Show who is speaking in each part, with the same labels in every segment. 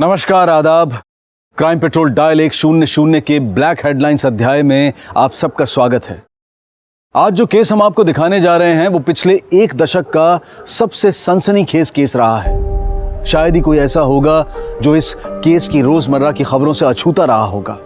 Speaker 1: नमस्कार, आदाब। Crime petrol dial 100 के ब्लैक हेडलाइंस अध्याय में आप सबका स्वागत है। आज जो केस हम आपको दिखाने जा रहे हैं वो पिछले एक दशक का सबसे सनसनीखेज केस रहा है। शायद ही कोई ऐसा होगा जो इस केस की रोजमर्रा की खबरों से अछूता रहा होगा,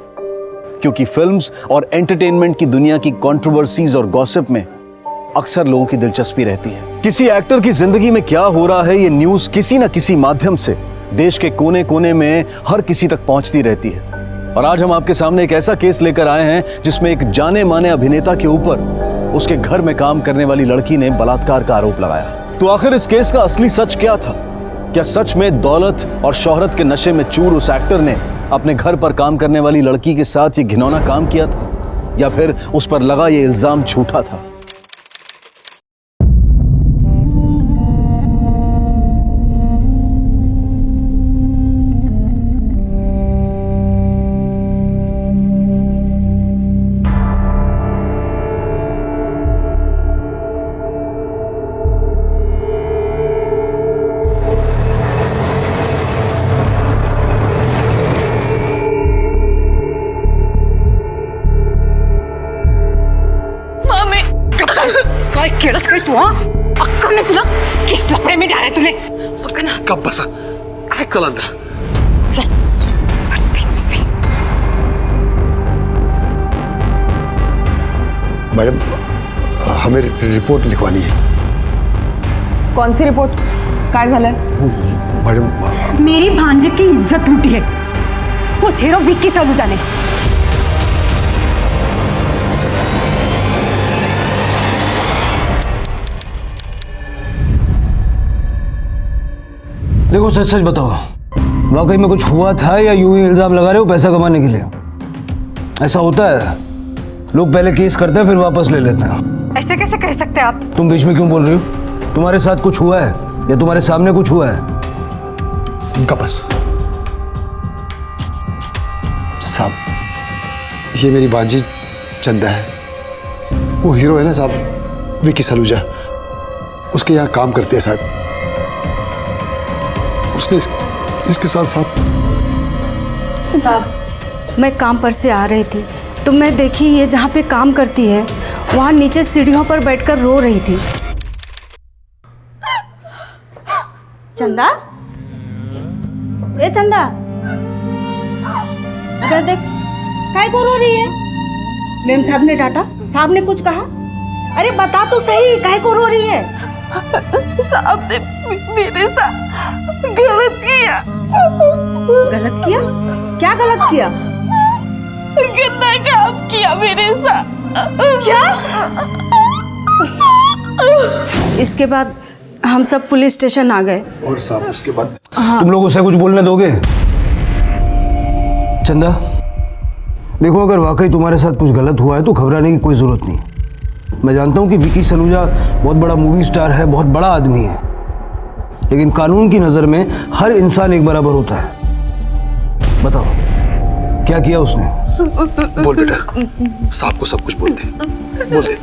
Speaker 1: क्योंकि फिल्म्स और एंटरटेनमेंट की दुनिया की कंट्रोवर्सीज और गॉसिप में अक्सर लोगों की दिलचस्पी रहती है। किसी एक्टर की जिंदगी में क्या हो रहा है, ये न्यूज किसी न किसी माध्यम से देश के कोने कोने में हर किसी तक पहुंचती रहती है। और आज हम आपके सामने एक ऐसा केस लेकर आए हैं जिसमें एक जाने माने अभिनेता के ऊपर उसके घर में काम करने वाली लड़की ने बलात्कार का आरोप लगाया। तो आखिर इस केस का असली सच क्या था? क्या सच में दौलत और शोहरत के नशे में चूर उस एक्टर ने अपने घर पर काम करने वाली लड़की के साथ ये घिनौना काम किया था, या फिर उस पर लगा ये इल्जाम झूठा था?
Speaker 2: काय केलंस काय तू? अक्का ने तुला किस लफड़े में डाला तूने? पक्का ना
Speaker 3: कब बसा? चल अंदर
Speaker 2: चल।
Speaker 3: मैडम, हमें रिपोर्ट लिखवानी है।
Speaker 4: कौन सी रिपोर्ट? काय झालंय?
Speaker 3: मैडम,
Speaker 2: मेरी भांजे की इज्जत लूटी है उस हीरो विक्की सलूजा ने।
Speaker 5: देखो, सच सच बताओ, वाकई में कुछ हुआ था या यूं ही इल्जाम लगा रहे हो पैसा कमाने के लिए? ऐसा होता है, लोग पहले केस करते हैं फिर वापस ले लेते हैं।
Speaker 2: ऐसे कैसे कह सकते हैं आप?
Speaker 5: तुम बीच में क्यों बोल रही हो? तुम्हारे साथ कुछ हुआ है या तुम्हारे सामने कुछ हुआ है?
Speaker 3: कब बस साहब, ये मेरी बांजी चंदा है। वो हीरो है ना साहब, विक्की सलूजा, उसके यहाँ काम करते हैं साहब। उसने इसके साथ
Speaker 6: साहब, मैं काम पर से आ रही थी तो मैं देखी ये जहाँ पे काम करती है वहाँ नीचे सीढ़ियों पर बैठकर रो रही थी। चंदा, ए चंदा, इधर देख, काय को रो रही है? मेम साहब ने डांटा? साहब ने कुछ कहा? अरे बता तो सही, काय को रो रही है?
Speaker 2: साहब ने मेरे साथ गलत किया।
Speaker 6: गलत किया? क्या गलत किया?
Speaker 2: गंदा काम किया मेरे साथ।
Speaker 6: क्या? इसके बाद हम सब पुलिस स्टेशन आ गए।
Speaker 3: और साहब उसके बाद
Speaker 5: तुम लोग उसे कुछ बोलने दोगे? चंदा, देखो, अगर वाकई तुम्हारे साथ कुछ गलत हुआ है तो घबराने की कोई जरूरत नहीं। मैं जानता हूँ कि विक्की सलूजा बहुत बड़ा मूवी स्टार है, बहुत बड़ा आदमी है, लेकिन कानून की नज़र में हर इंसान एक बराबर होता है। बताओ, क्या किया उसने?
Speaker 3: बोल बेटा, साहब को सब कुछ बोल दे, बोल दे।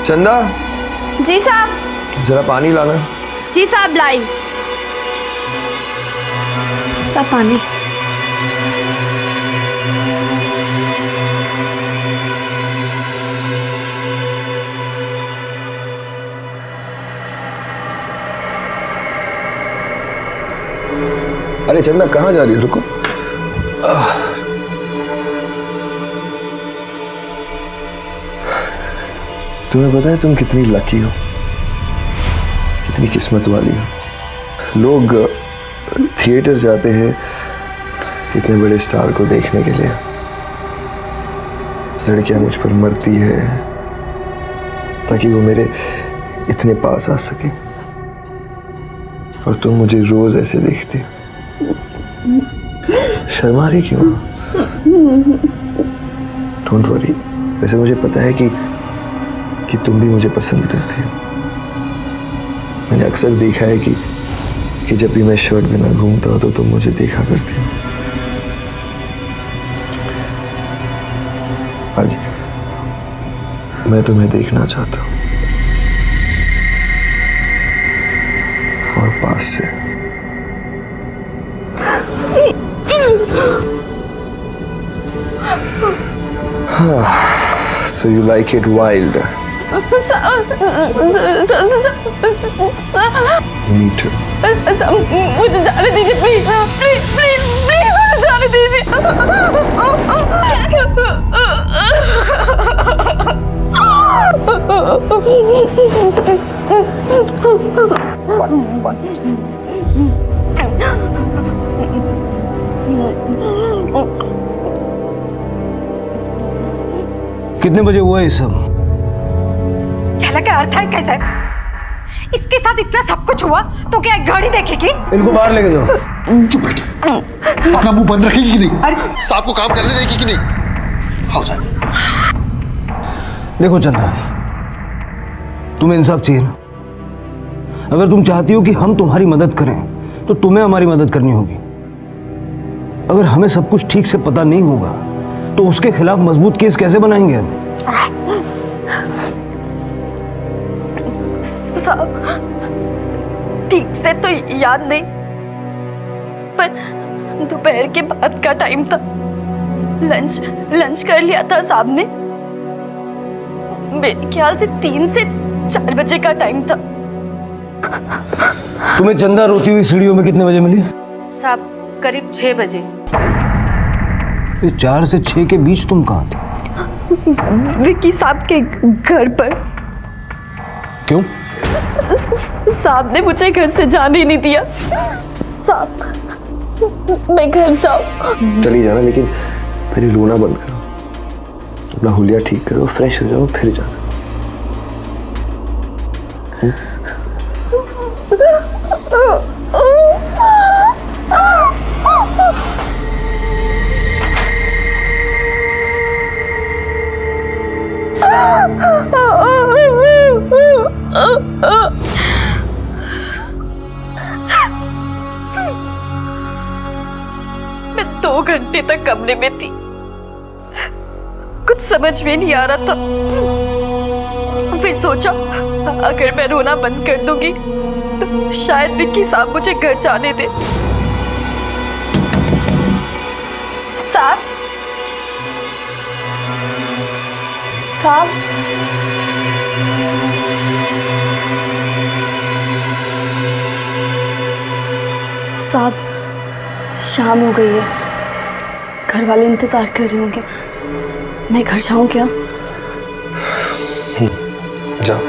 Speaker 7: चंदा,
Speaker 8: जी साहब।
Speaker 7: जरा पानी लाना।
Speaker 8: जी साहब, लाई। साहब पानी।
Speaker 7: अरे चंदा, कहाँ जा रही हो? रुको। तुम्हें पता है तुम कितनी लकी हो, कितनी किस्मत वाली हो। लोग थिएटर जाते हैं इतने बड़े स्टार को देखने के लिए, लड़कियां मुझ पर मरती है ताकि वो मेरे इतने पास आ सके, और तुम मुझे रोज ऐसे देखती हो। शर्मा रही क्यों? डोंट वरी, वैसे मुझे पता है कि तुम भी मुझे पसंद करते हो। मैंने अक्सर देखा है कि जब भी मैं शर्ट बिना घूमता हो तो तुम मुझे देखा करती हो। आज मैं तुम्हें देखना चाहता हूं, और पास से। So you like it wild? Me too.
Speaker 8: मुझे जाने दीजिए प्लीज प्लीज प्लीज प्लीज मुझे जाने दीजिए।
Speaker 5: कितने बजे हुआ ये सब?
Speaker 2: कहला क्या अर्थ है कैसे? इसके साथ इतना सब कुछ हुआ तो क्या एक गाड़ी देखेगी?
Speaker 5: इनको बाहर लेके जाओ।
Speaker 3: चुप बैठ। अपना मुंह बंद रखेगी कि नहीं? साहब को काम करने देगी कि नहीं? हाँ साहब।
Speaker 5: देखो चंदा, तुम्हें इंसाफ चाहिए ना? अगर तुम चाहती हो कि हम तुम्हारी मदद करें तो तुम्हें हमारी मदद करनी होगी। अगर हमें सब कुछ ठीक से पता नहीं होगा तो उसके खिलाफ मजबूत केस कैसे बनाएंगे हम?
Speaker 8: साहब ठीक से तो याद नहीं, पर दोपहर के बाद का टाइम था। लंच कर लिया था साहब ने। मेरे ख्याल से 3 से 4 बजे का टाइम था।
Speaker 5: तुम्हें चंदा रोती हुई सीढ़ियों में कितने बजे मिली?
Speaker 6: साहब करीब 6 बजे।
Speaker 5: ये 4 से 6 के बीच तुम कहाँ थे?
Speaker 8: विकी साहब के घर पर।
Speaker 5: क्यों?
Speaker 8: साहब ने मुझे घर से जाने ही नहीं दिया। साहब मैं घर जाऊं।
Speaker 7: चली जाना, लेकिन पहले रोना बंद करो, अपना हुलिया ठीक करो, फ्रेश हो जाओ, फिर जाना।
Speaker 8: मैं 2 घंटे तक कमरे में थी, कुछ समझ में नहीं आ रहा था। फिर सोचा अगर मैं रोना बंद कर दूंगी तो शायद विक्की साहब मुझे घर जाने दे। साहब साहब शाम हो गई है, घर वाले इंतजार कर रहे होंगे। मैं घर जाऊं क्या?
Speaker 7: जाओ।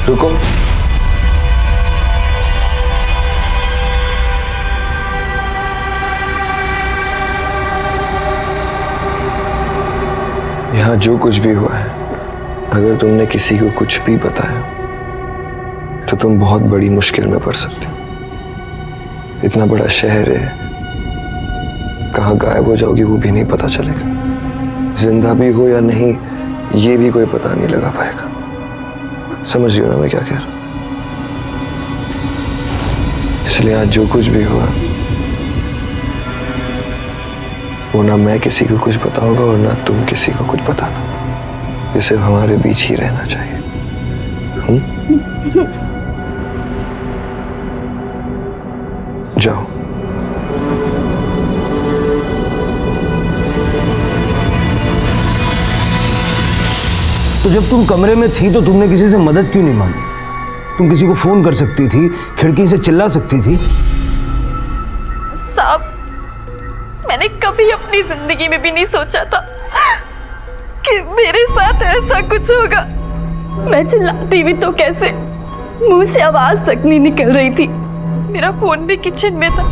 Speaker 7: रुको। यहाँ जो कुछ भी हुआ है, अगर तुमने किसी को कुछ भी बताया तो तुम बहुत बड़ी मुश्किल में पड़ सकते हो। इतना बड़ा शहर है, कहाँ गायब हो जाओगी वो भी नहीं पता चलेगा। जिंदा भी हो या नहीं ये भी कोई पता नहीं लगा पाएगा। समझ रही हो ना मैं क्या कह रहा हूं? इसलिए आज जो कुछ भी हुआ वो ना मैं किसी को कुछ बताऊंगा और ना तुम किसी को कुछ बताना। ये सिर्फ हमारे बीच ही रहना चाहिए। जाओ।
Speaker 5: तो जब तुम कमरे में थी तो तुमने किसी से मदद क्यों नहीं मांगी? तुम किसी को फोन कर सकती थी, खिड़की से चिल्ला सकती थी।
Speaker 8: साहब मैंने कभी अपनी जिंदगी में भी नहीं सोचा था कि मेरे साथ ऐसा कुछ होगा। मैं चिल्लाती भी तो कैसे, मुंह से आवाज तक नहीं निकल रही थी। मेरा फोन भी किचन में था।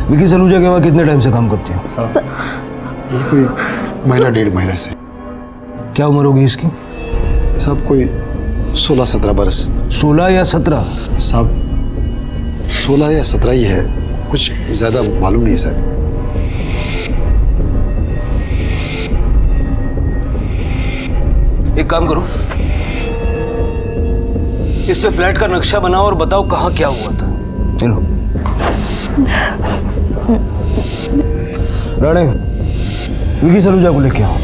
Speaker 5: विकी सलूजा के वहाँ कितने टाइम से काम करती हो?
Speaker 3: ये कोई महीना 1.5 महीने से।
Speaker 5: क्या उम्र होगी इसकी?
Speaker 3: साहब कोई 16-17 बरस।
Speaker 5: 16 या 17?
Speaker 3: साहब 16 या 17 ही है, कुछ ज्यादा मालूम नहीं है साहब।
Speaker 5: एक काम करो, इस पे फ्लैट का नक्शा बनाओ और बताओ कहाँ क्या हुआ था। चलो। राणे, विकी सलूजा को लेके आओ।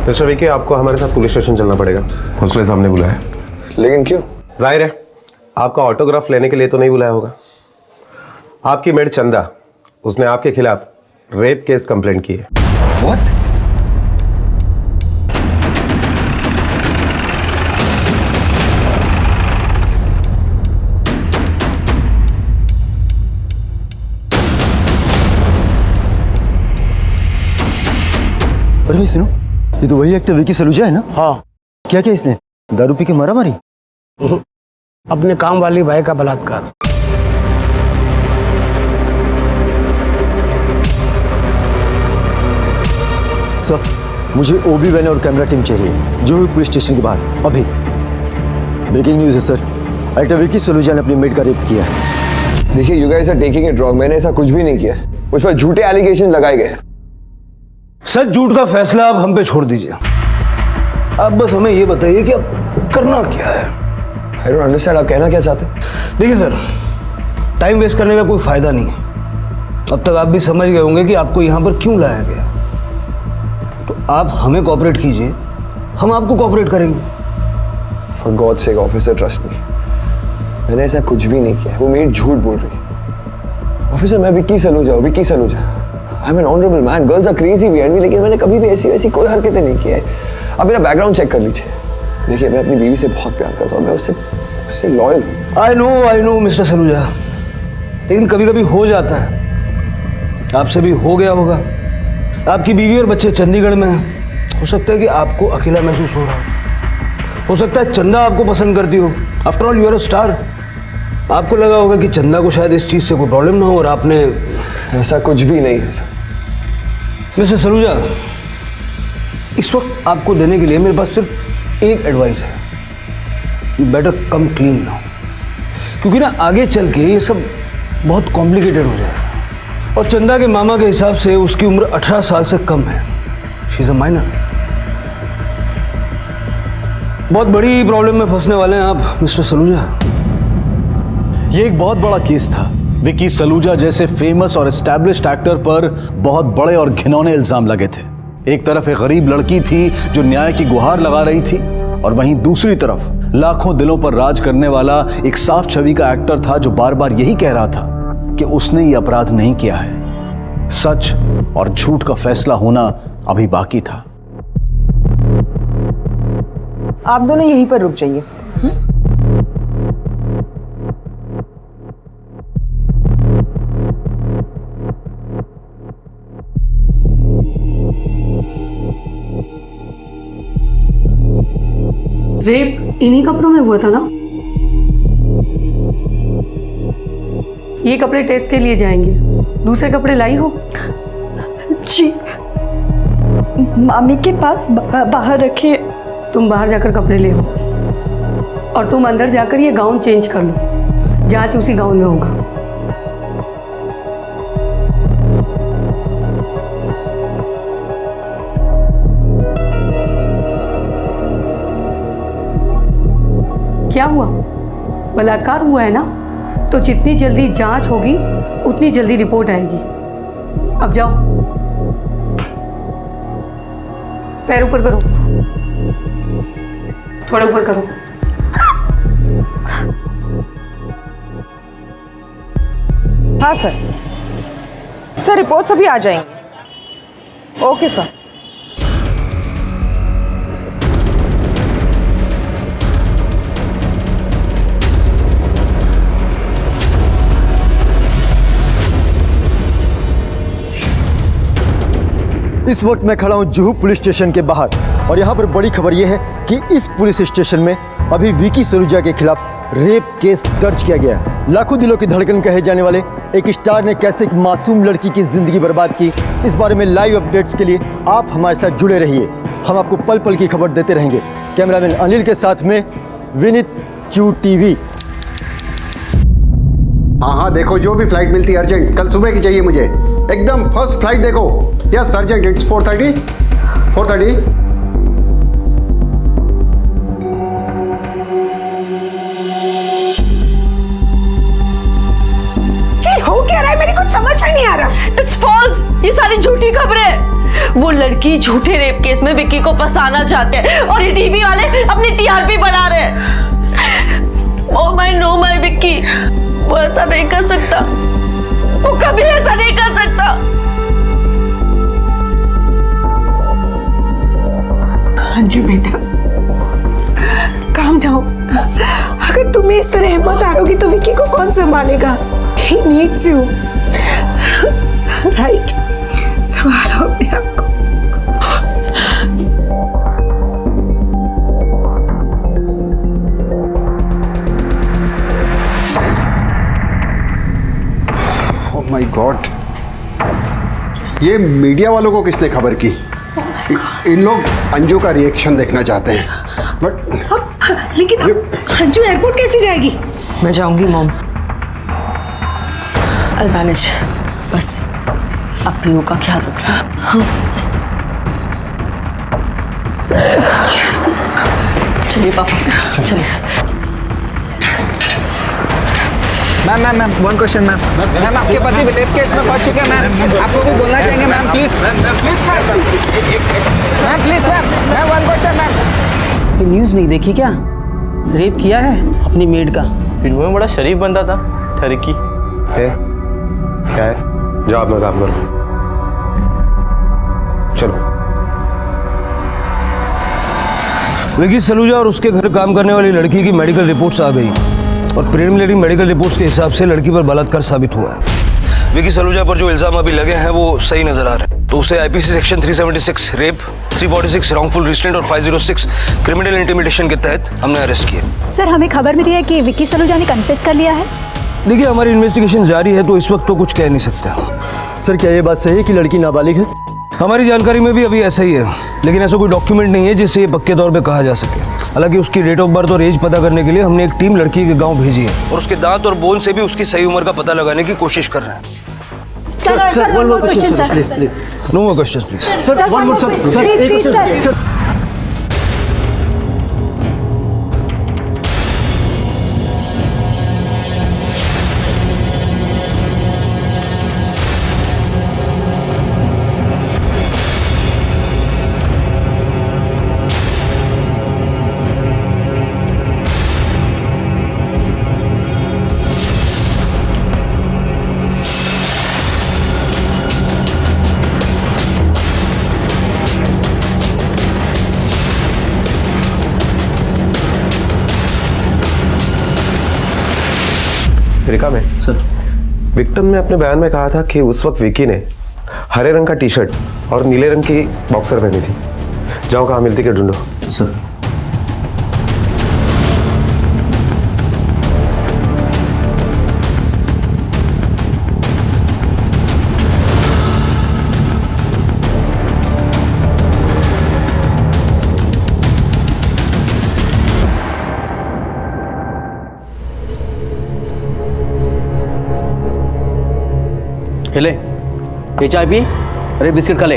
Speaker 9: मिस्टर विकी, आपको हमारे साथ पुलिस स्टेशन चलना पड़ेगा।
Speaker 7: हौसले साहब ने बुलाया।
Speaker 9: लेकिन क्यों? जाहिर है आपका ऑटोग्राफ लेने के लिए तो नहीं बुलाया होगा। आपकी मेड चंदा, उसने आपके खिलाफ रेप केस कंप्लेंट की है।
Speaker 7: What?
Speaker 10: अरे भाई सुनो, ये तो वही एक्टर विकी सलूजा है ना?
Speaker 11: हाँ।
Speaker 10: क्या क्या इसने दारू पी के मारा मारी?
Speaker 11: अपने काम वाली भाई का बलात्कार।
Speaker 10: सर, मुझे ओबी वैन और कैमरा टीम चाहिए जो भी पुलिस स्टेशन के बाहर अभी। ब्रेकिंग न्यूज़ है सर, एक्टर विकी सलूजा ने अपनी मेड का रेप किया है।
Speaker 7: देखिए, you guys are taking it wrong. मैंने ऐसा कुछ भी नहीं किया। उस पर झूठे एलिगेशन लगाए गए।
Speaker 5: सच झूठ का फैसला आप हम पे छोड़ दीजिए। आप बस हमें ये बताइए कि अब करना क्या है।
Speaker 7: आई डोंट अंडरस्टैंड, आप कहना क्या चाहते हैं?
Speaker 5: देखिए सर, टाइम वेस्ट करने का कोई फायदा नहीं है। अब तक आप भी समझ गए होंगे कि आपको यहाँ पर क्यों लाया गया। तो आप हमें कोऑपरेट कीजिए, हम आपको कोऑपरेट करेंगे।
Speaker 7: For God sake officer, trust me, मैंने ऐसा कुछ भी नहीं किया। वो मेरी झूठ बोल रही है। ऑफिसर, मैं Vicky Saluja. I am an honourable man. Girls are crazy behind me, लेकिन मैंने कभी भी ऐसी वैसी कोई हरकतें नहीं की है। अब मेरा बैकग्राउंड चेक कर लीजिए। देखिए, मैं अपनी बीवी से बहुत प्यार करता हूँ। मैं उससे लॉयल हूँ।
Speaker 5: आई नो मिस्टर सलूजा, लेकिन कभी कभी हो जाता है। आपसे भी हो गया होगा। आपकी बीवी और बच्चे चंडीगढ़ में हैं। हो सकता है कि आपको अकेला महसूस हो रहा हो सकता है चंदा आपको पसंद करती हो। After all you are a star. आपको लगा होगा कि चंदा को शायद इस चीज़ से कोई प्रॉब्लम ना हो और आपने।
Speaker 7: ऐसा कुछ भी नहीं है सर।
Speaker 5: मिस्टर सलूजा, इस वक्त आपको देने के लिए मेरे पास सिर्फ एक एडवाइस है। बेटर कम क्लीन नाउ, क्योंकि ना आगे चल के ये सब बहुत कॉम्प्लिकेटेड हो जाएगा। और चंदा के मामा के हिसाब से उसकी उम्र 18 साल से कम है। She is a minor. बहुत बड़ी प्रॉब्लम में फंसने वाले हैं आप मिस्टर सलूजा।
Speaker 1: ये एक बहुत बड़ा केस था। विकी सलूजा जैसे फेमस और एस्टैब्लिश्ड एक्टर पर बहुत बड़े और घिनौने इल्जाम लगे थे। एक तरफ एक गरीब लड़की थी जो न्याय की गुहार लगा रही थी, और वहीं दूसरी तरफ लाखों दिलों पर राज करने वाला एक साफ छवि का एक्टर था जो बार बार यही कह रहा था कि उसने ये अपराध नहीं किया है। सच और झूठ का फैसला होना अभी बाकी था।
Speaker 4: आप दोनों यहीं पर रुक जाइए।
Speaker 6: रेप इन्हीं कपड़ों में हुआ था ना? ये कपड़े टेस्ट के लिए जाएंगे। दूसरे कपड़े लाई हो?
Speaker 8: जी, मामी के पास बाहर रखे।
Speaker 6: तुम बाहर जाकर कपड़े ले हो और तुम अंदर जाकर ये गाउन चेंज कर लो। जांच उसी गाउन में होगा। क्या हुआ? बलात्कार हुआ है ना? तो जितनी जल्दी जांच होगी उतनी जल्दी रिपोर्ट आएगी। अब जाओ, पैर ऊपर करो, थोड़ा ऊपर करो।
Speaker 4: हाँ सर, रिपोर्ट्स अभी आ जाएंगी। Okay sir.
Speaker 10: इस वक्त मैं खड़ा हूं जुहू पुलिस स्टेशन के बाहर, और यहाँ पर बड़ी खबर यह है कि इस पुलिस स्टेशन में अभी विकी सलूजा के खिलाफ रेप केस दर्ज किया गया है। लाखों दिलों की धड़कन कहे जाने वाले एक स्टार ने कैसे एक मासूम लड़की की जिंदगी बर्बाद की, इस बारे में लाइव अपडेट्स के लिए आप हमारे साथ जुड़े रहिए। हम आपको पल पल की खबर देते रहेंगे। कैमरामैन अनिल के साथ में विनीत, QTV।
Speaker 3: हाँ हाँ देखो, जो भी फ्लाइट मिलती है अर्जेंट, कल सुबह की चाहिए मुझे, एकदम फर्स्ट फ्लाइट देखो। Yes urgent, it's 4:30।
Speaker 2: ये हो क्या रहा है, मेरे कुछ समझ में नहीं आ रहा।
Speaker 8: इट्स फॉल्स, ये सारी झूठी खबरें हैं। वो लड़की झूठे रेप केस में विक्की को फंसाना चाहते हैं और ये टीवी वाले अपनी टीआरपी बढ़ा रहे हैं। Oh my no my Vicky, वो ऐसा नहीं कर सकता, वो कभी ऐसा नहीं कर सकता।
Speaker 2: अंजू बेटा, काम जाओ। अगर तुम्हें इस तरह हिम्मत हारोगी तो विक्की को कौन संभालेगा? He needs you, right? संभालो अपने आप को।
Speaker 3: ओह माय गॉड, ये मीडिया वालों को किसने खबर की? इन लोग अंजू का रिएक्शन देखना चाहते हैं, बट
Speaker 2: लेकिन अंजू एयरपोर्ट कैसे जाएगी?
Speaker 4: मैं जाऊंगी मॉम,
Speaker 8: I'll manage, बस आप प्रियो का ख्याल रखना। चलिए पापा, चलिए।
Speaker 12: मैम वन क्वेश्चन मैम, आपके पति रेप केस में पहुंच चुके हैं मैम, आपको कुछ बोलना चाहेंगे ma'am? Please ma'am, one question ma'am.
Speaker 11: ये न्यूज़ नहीं देखी क्या? रेप किया है अपनी मेड का।
Speaker 12: फिल्मों में बड़ा शरीफ बनता था, ठरकी
Speaker 9: है क्या है? जाओ अपना काम करो, चलो।
Speaker 5: विकी सलूजा और उसके घर काम करने वाली लड़की की मेडिकल रिपोर्ट्स आ गई और प्रिलिमिनरी मेडिकल रिपोर्ट्स के हिसाब से लड़की पर बलात्कार साबित हुआ है। विकी सलूजा पर जो इल्जाम अभी लगे हैं वो सही नजर आ रहे हैं, तो उसे IPC section 376 rape, 346 wrongful restraint और 506 क्रिमिनल इंटिमिडेशन के तहत हमने अरेस्ट किया।
Speaker 2: सर, हमें खबर मिली है कि विक्की सलूजा ने कन्फेस कर लिया है।
Speaker 5: देखिए, हमारी इन्वेस्टिगेशन जारी है तो इस वक्त तो कुछ कह नहीं सकते।
Speaker 10: सर, क्या ये बात सही है कि लड़की नाबालिग है?
Speaker 5: हमारी जानकारी में भी अभी ऐसा ही है, लेकिन ऐसा कोई डॉक्यूमेंट नहीं है जिससे ये पक्के तौर पे कहा जा सके। हालांकि उसकी डेट ऑफ बर्थ और एज पता करने के लिए हमने एक टीम लड़की के गांव भेजी है और उसके दांत और बोन से भी उसकी सही उम्र का पता लगाने की कोशिश कर रहे हैं।
Speaker 2: Sir, one more question sir,
Speaker 10: please.
Speaker 5: No more questions please.
Speaker 10: Sir, one more sir, एक क्वेश्चन सर।
Speaker 9: रिका में सर, विक्टिम ने अपने बयान में कहा था कि उस वक्त विकी ने हरे रंग का टी शर्ट और नीले रंग की बॉक्सर पहनी थी। जाओ कहाँ मिलती के ढूंढो। सर,
Speaker 12: ले ये चाय पी, अरे बिस्किट खा ले।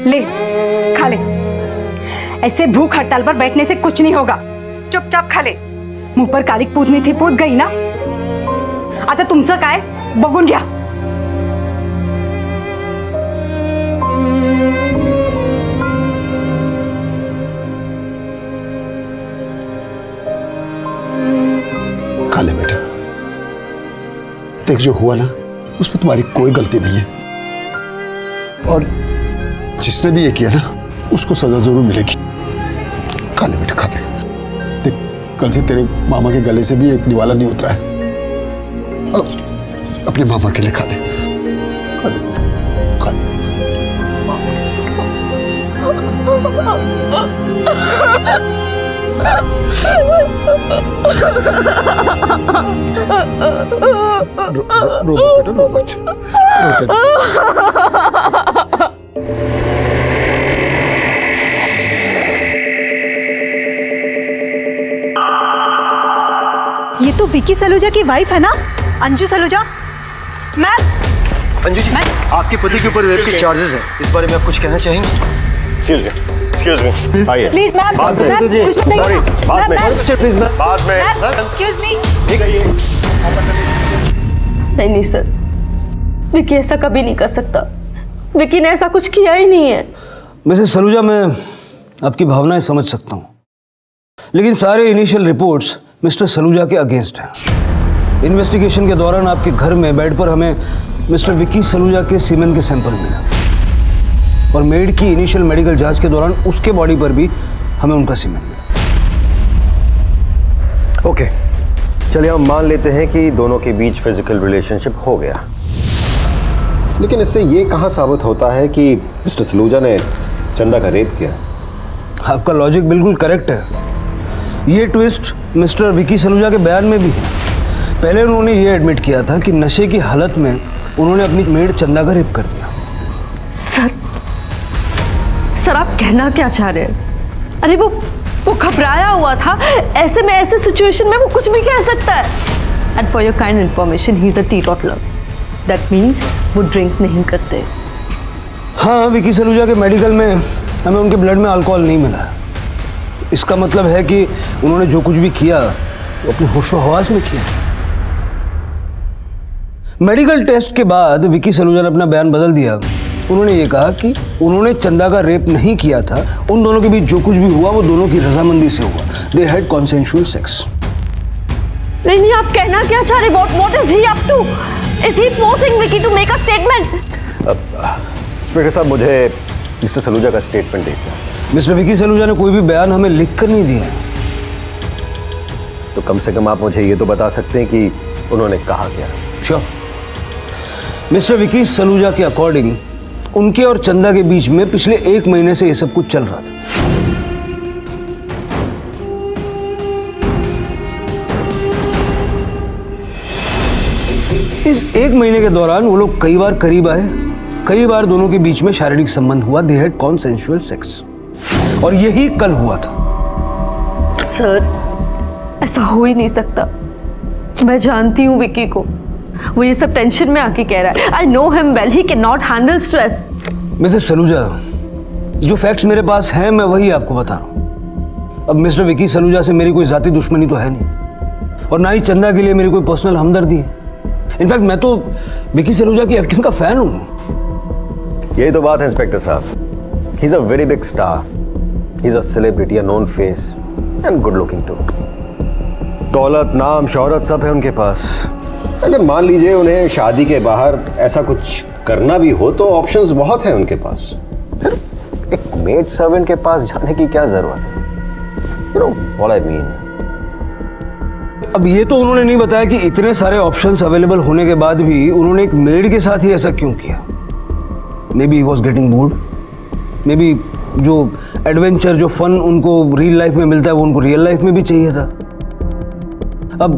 Speaker 2: ले खा ले। ऐसे भूख हड़ताल पर बैठने से कुछ नहीं होगा, चुपचाप खा ले। मुंह पर कालिक पूतनी थी, पूत गई ना। आता तुमचं काय बघून घ्या।
Speaker 3: खा ले बेटा, देख जो हुआ ना उसमें तुम्हारी कोई गलती नहीं है, और जिसने भी ये किया ना उसको सजा जरूर मिलेगी। खा ले बेटा, खा ले। देख, कल से तेरे मामा के गले से भी एक निवाला नहीं उतरा है, अब अपने मामा के लिए खा ले। खा ले, खा ले। रो बेटा, रो मत।
Speaker 2: ये तो विकी सलूजा की वाइफ है ना, अंजू सलूजा। मैम,
Speaker 10: अंजू जी, आपके पति के ऊपर रेप के चार्जेस हैं, इस बारे में आप कुछ कहना चाहेंगे?
Speaker 3: एक्सक्यूज मी, आइए।
Speaker 2: प्लीज मैम,
Speaker 3: बाद में।
Speaker 2: मैम, कुछ बताइए।
Speaker 3: Sorry, बाद में।
Speaker 2: मैम,
Speaker 3: बाद में।
Speaker 2: Excuse me.
Speaker 3: ठीक है, ये
Speaker 8: नहीं सर, विकी ऐसा कभी नहीं कर सकता। विकी ने ऐसा कुछ किया ही नहीं है।
Speaker 5: मिसेस सलूजा, मैं आपकी भावनाएं समझ सकता हूँ, लेकिन सारे इनिशियल रिपोर्ट्स मिस्टर सलूजा के अगेंस्ट हैं। इन्वेस्टिगेशन के दौरान आपके घर में बेड पर हमें मिस्टर विकी सलूजा के सीमेन के सैंपल मिले, और मेड की इनिशियल मेडिकल जांच के दौरान उसके बॉडी पर भी हमें उनका सीमेन मिला।
Speaker 13: ओके, चलिए हम मान लेते हैं कि दोनों के बीच फिजिकल रिलेशनशिप हो गया,
Speaker 3: लेकिन इससे ये कहाँ साबित होता है कि मिस्टर सलूजा ने चंदा का रेप किया?
Speaker 5: आपका लॉजिक बिल्कुल करेक्ट है। ये ट्विस्ट मिस्टर विकी सलूजा के बयान में भी है। पहले उन्होंने ये एडमिट किया था कि नशे की हालत में उन्होंने अपनी मेड चंदा का रेप कर दिया।
Speaker 8: सर आप कहना क्या चाह रहे हैं? अरे वो घबराया हुआ था, ऐसे में ऐसे सिचुएशन में वो कुछ भी कह सकता है। And for your kind information, he is a teetotaler. That means वो ड्रिंक नहीं करते।
Speaker 5: हाँ, विकी सलूजा के मेडिकल में हमें उनके ब्लड में अल्कोहल नहीं मिला है। इसका मतलब है कि उन्होंने जो कुछ भी किया वो अपने होशो हवास में किया। मेडिकल टेस्ट के बाद विकी सलूजा ने अपना बयान बदल दिया। उन्होंने ये कहा कि उन्होंने चंदा का रेप नहीं किया था, उन दोनों के बीच जो कुछ भी हुआ वो दोनों की रजामंदी से हुआ। They had consensual sex.
Speaker 8: नहीं, आप कहना क्या चाह रहे? What is he up to? Is he forcing Vicky to make a statement?
Speaker 13: Inspector साहब, मुझे मिस्टर सलूजा का स्टेटमेंट देखना है।
Speaker 5: मिस्टर विकी सलूजा ने कोई भी बयान हमें लिख कर नहीं दिया।
Speaker 13: तो कम से कम आप मुझे ये तो बता सकते हैं कि उन्होंने कहा क्या।
Speaker 5: श्योर। मिस्टर विकी सलूजा के अकॉर्डिंग उनके और चंदा के बीच में पिछले 1 महीने से ये सब कुछ चल रहा था। इस 1 महीने के दौरान वो लोग कई बार करीब आए, कई बार दोनों के बीच में शारीरिक संबंध हुआ। दे हैड कॉन्सेंशुअल सेक्स, और यही कल हुआ था।
Speaker 8: सर, ऐसा हो ही नहीं सकता। मैं जानती हूँ विकी को, वो ये सब टेंशन में आके कह रहा है। I know him well, he can not handle stress.
Speaker 5: Mrs Saluja, जो फैक्ट्स मेरे पास हैं मैं वही आपको बता रहा हूँ। अब मिस्टर विकी सलूजा से मेरी कोई जाती दुश्मनी तो है नहीं, और ना ही चंदा के लिए मेरी कोई पर्सनल हमदर्दी है। इनफैक्ट मैं तो विकी सलूजा की एक्टिंग का फैन हूँ।
Speaker 13: यही तो बात है इंस्पेक्टर साहब। He is a very big star, he is a celebrity, a known face and good looking too. दौलत, नाम, शोहरत सब है उनके पास।
Speaker 3: अगर मान लीजिए उन्हें शादी के बाहर ऐसा कुछ करना भी हो तो ऑप्शंस बहुत हैं उनके पास।
Speaker 13: एक मेड सर्वेंट के पास जाने की क्या जरूरत है? You know what I mean?
Speaker 5: अब ये तो उन्होंने नहीं बताया कि इतने सारे ऑप्शंस अवेलेबल होने के बाद भी उन्होंने एक मेड के साथ ही ऐसा क्यों किया। May be he was getting bored, may be जो एडवेंचर, जो फन उनको रियल लाइफ में मिलता है वो उनको रियल लाइफ में भी चाहिए था। अब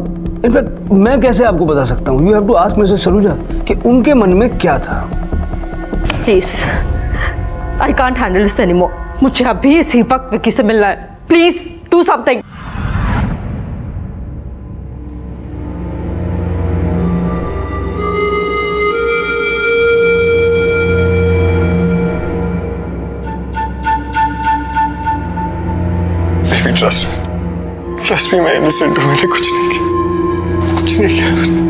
Speaker 5: इनफैक्ट मैं कैसे आपको बता सकता हूँ? You have to ask Mrs Saluja कि उनके मन में क्या था।
Speaker 8: Please, I can't handle this anymore. मुझे अभी इसी वक्त विकी से मिलना है। Please do something.
Speaker 7: Trust me, मैं इनोसेंट हूं। मैंने कुछ नहीं किया, कुछ नहीं किया मैंने।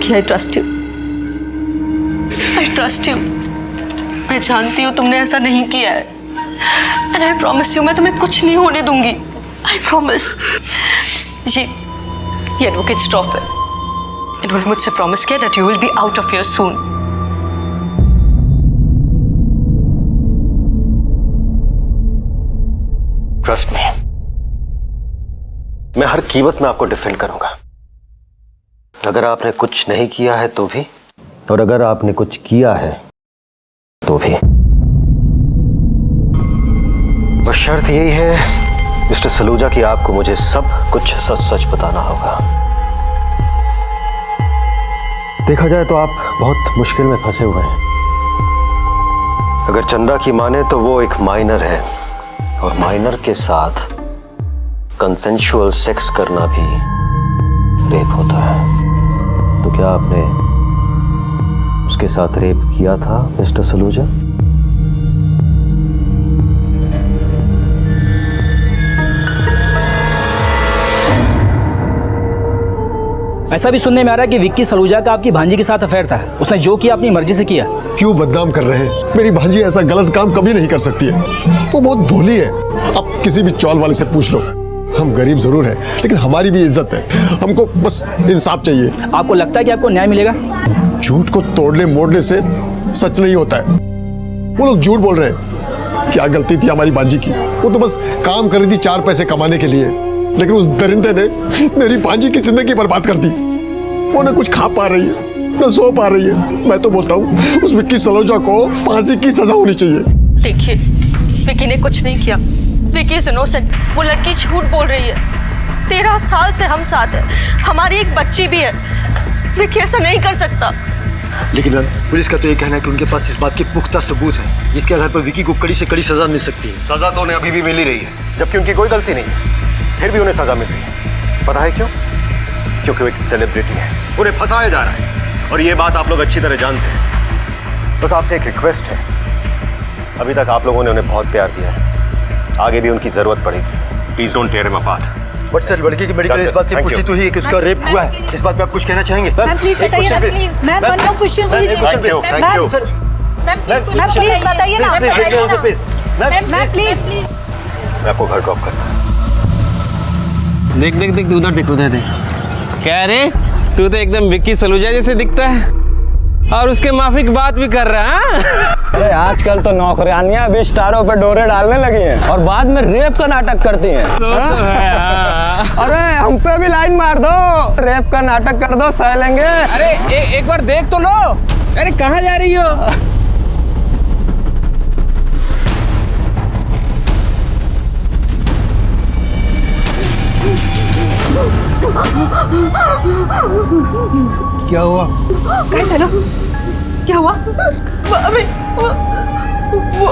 Speaker 8: I trust you. I trust you. मैं जानती हूँ तुमने ऐसा नहीं किया है। And I promise you, मैं तुम्हें कुछ नहीं होने दूंगी। I promise. ये एडवोकेट स्टॉप है। इन्होंने मुझसे प्रॉमिस किया that you will be out of here soon.
Speaker 13: Trust me, मैं हर कीमत में आपको डिफेंड करूंगा। अगर आपने कुछ नहीं किया है तो भी, और अगर आपने कुछ किया है तो भी। और शर्त यही है मिस्टर सलूजा कि आपको मुझे सब कुछ सच सच बताना होगा। देखा जाए तो आप बहुत मुश्किल में फंसे हुए हैं। अगर चंदा की माने तो वो एक माइनर है, और माइनर के साथ कंसेंशुअल सेक्स करना भी रेप होता है। तो क्या आपने उसके साथ रेप किया था मिस्टर सलूजा?
Speaker 12: ऐसा भी सुनने में आ रहा है कि विक्की सलूजा का आपकी भांजी के साथ अफेयर था। उसने जो किया अपनी मर्जी से किया।
Speaker 3: क्यों बदनाम कर रहे हैं? मेरी भांजी ऐसा गलत काम कभी नहीं कर सकती है। वो बहुत भोली है। अब किसी भी चौल वाले से पूछ लो। हम गरीब जरूर हैं, लेकिन हमारी भी इज्जत है। हमको बस इंसाफ चाहिए।
Speaker 12: आपको लगता है कि आपको न्याय मिलेगा?
Speaker 3: झूठ को तोड़ने मोड़ने से सच नहीं होता है। वो लोग झूठ बोल रहे हैं। क्या गलती थी हमारी भांजी की? वो तो बस काम कर रही थी 4 पैसे कमाने के लिए, लेकिन उस दरिंदे ने मेरी भांजी की जिंदगी बर्बाद कर दी। वो न कुछ खा पा रही है, न सो पा रही है। मैं तो बोलता हूँ उस विक्की सलूजा को फांसी की सजा होनी चाहिए।
Speaker 8: देखिए, विक्की ने कुछ नहीं किया। Vicky is innocent. वो लड़की झूठ बोल रही है। 13 साल से हम साथ हैं। हमारी एक बच्ची भी है। विक्की ऐसा नहीं कर सकता।
Speaker 10: लेकिन पुलिस का तो ये कहना है कि उनके पास इस बात के पुख्ता सबूत है जिसके आधार पर विक्की को कड़ी से कड़ी सजा मिल सकती है।
Speaker 13: सजा तो उन्हें अभी भी मिल ही रही है, जबकि उनकी कोई गलती नहीं है। फिर भी उन्हें सजा मिल रही है। पता है क्यों? क्योंकि वो एक सेलिब्रिटी है। उन्हें फंसाया जा रहा है, और ये बात आप लोग अच्छी तरह जानते हैं। बस आपसे एक रिक्वेस्ट है, अभी तक आप लोगों ने उन्हें बहुत प्यार दिया है, आगे भी उनकी जरूरत पड़ेगी। Please don't tear him apart.
Speaker 10: But sir, लड़की की मेडिकल इस बात की पुष्टि तो हुई है कि उसका रेप हुआ है। इस बात पे आप कुछ कहना चाहेंगे?
Speaker 2: मैम प्लीज बताइए ना, please. Ma'am one more question please.
Speaker 13: Thank you.
Speaker 2: Ma'am please बताइए ना। Ma'am please.
Speaker 13: मैं आपको घर ड्रॉप करता हूँ।
Speaker 12: देख देख देख, उधर देख, उधर देख। क्या रे, तू तो एकदम विक्की सलूजा जैसे दिखता है, और उसके माफिक बात भी कर रहा है।
Speaker 11: अरे आजकल तो नौकरानियां भी स्टारों पे डोरे डालने लगी हैं और बाद में रेप का नाटक करती हैं। अरे हम पे भी लाइन मार दो, रेप का नाटक कर दो, सह लेंगे।
Speaker 12: अरे एक बार देख तो लो। अरे कहाँ जा रही हो?
Speaker 11: क्या हुआ?
Speaker 2: कैसे लो? क्या हुआ?
Speaker 8: भाभी, वो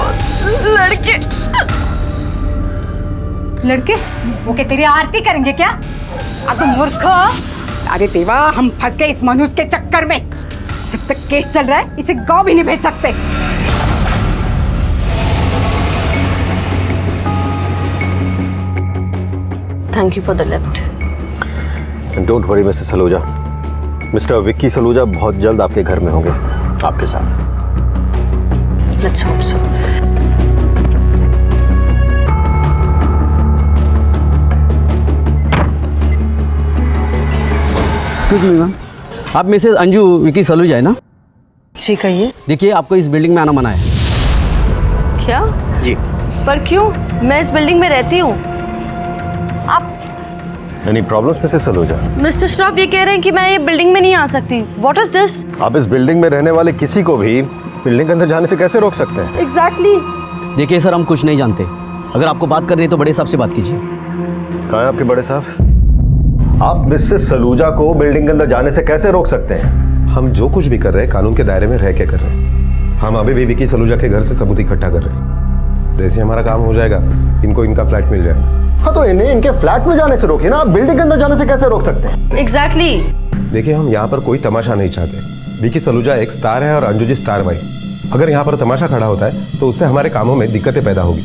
Speaker 8: लड़के
Speaker 2: लड़के वो क्या तेरी आरती करेंगे क्या? अब मूर्ख। अरे देवा, हम फंस गए इस मनुष्य के चक्कर में। जब तक केस चल रहा है इसे गांव भी नहीं भेज सकते।
Speaker 8: Thank you for the lift.
Speaker 13: Don't worry mister Saluja. Mister Vicky Saluja बहुत जल्द आपके घर में होंगे, आपके साथ।
Speaker 8: Let's hope so.
Speaker 12: Excuse me ma'am, आप मिसेज अंजू विक्की सलूजा है ना?
Speaker 8: जी कहिए।
Speaker 12: देखिए, आपको इस बिल्डिंग में आना मना है।
Speaker 8: क्या?
Speaker 12: जी।
Speaker 8: पर क्यों? मैं इस बिल्डिंग में रहती हूँ। आप
Speaker 13: any problems Mrs Saluja?
Speaker 8: Mister Shroff ये कह रहे हैं कि मैं ये बिल्डिंग में नहीं आ सकती। What is this?
Speaker 13: आप इस बिल्डिंग में रहने वाले किसी को भी बिल्डिंग के अंदर जाने से कैसे रोक सकते हैं?
Speaker 8: एग्जैक्टली।
Speaker 12: देखिए सर, हम कुछ नहीं जानते। अगर आपको बात करनी है तो बड़े साहब से बात कीजिए।
Speaker 13: कहाँ है आपके बड़े साहब? आप मिसेस सलूजा को बिल्डिंग के अंदर जाने से कैसे रोक सकते हैं?
Speaker 9: हम जो कुछ भी कर रहे हैं कानून के दायरे में रह के कर रहे हैं। हम अभी भी विक्की सलूजा के घर से सबूत इकट्ठा कर रहे हैं। जैसे हमारा काम हो जाएगा, इनको इनका फ्लैट मिल जाएगा।
Speaker 13: हाँ, तो इन्हें इनके फ्लैट में जाने से रोकिए ना। आप बिल्डिंग के अंदर जाने से कैसे रोक सकते हैं?
Speaker 8: एग्जैक्टली।
Speaker 9: देखिए, हम यहाँ पर कोई तमाशा नहीं चाहते। विक्की सलूजा एक स्टार है और अंजू जी स्टार वाइफ। अगर यहाँ पर तमाशा खड़ा होता है तो उससे हमारे कामों में दिक्कतें पैदा होगी।